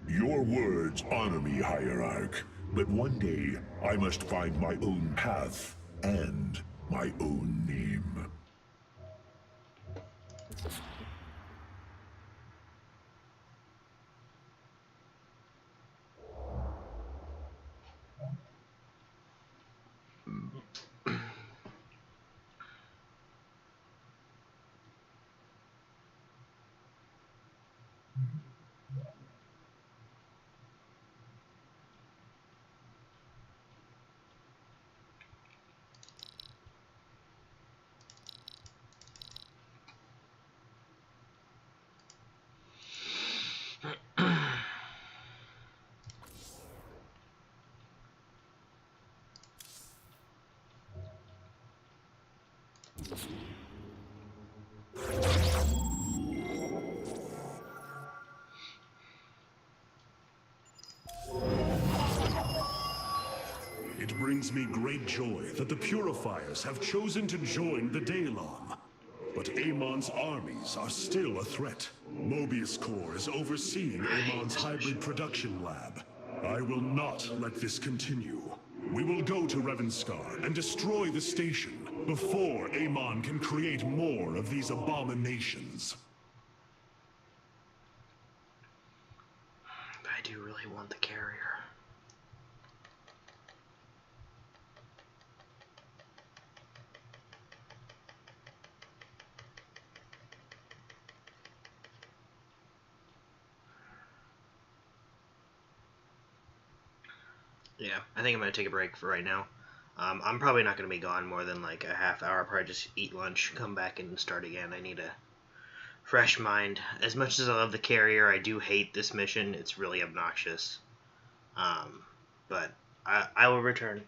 Speaker 10: Your words honor me, Hierarch. But one day, I must find my own path and my own name.
Speaker 7: It brings me great joy that the Purifiers have chosen to join the Daylon. But Amon's armies are still a threat. Mobius Corps is overseeing Amon's hybrid production lab. I will not let this continue. We will go to Revanskar and destroy the station before Amon can create more of these abominations.
Speaker 4: But I do really want the carrier. Yeah, I think I'm going to take a break for right now. I'm probably not going to be gone more than like a half hour. I'll probably just eat lunch, come back, and start again. I need a fresh mind. As much as I love the carrier, I do hate this mission. It's really obnoxious. But I will return.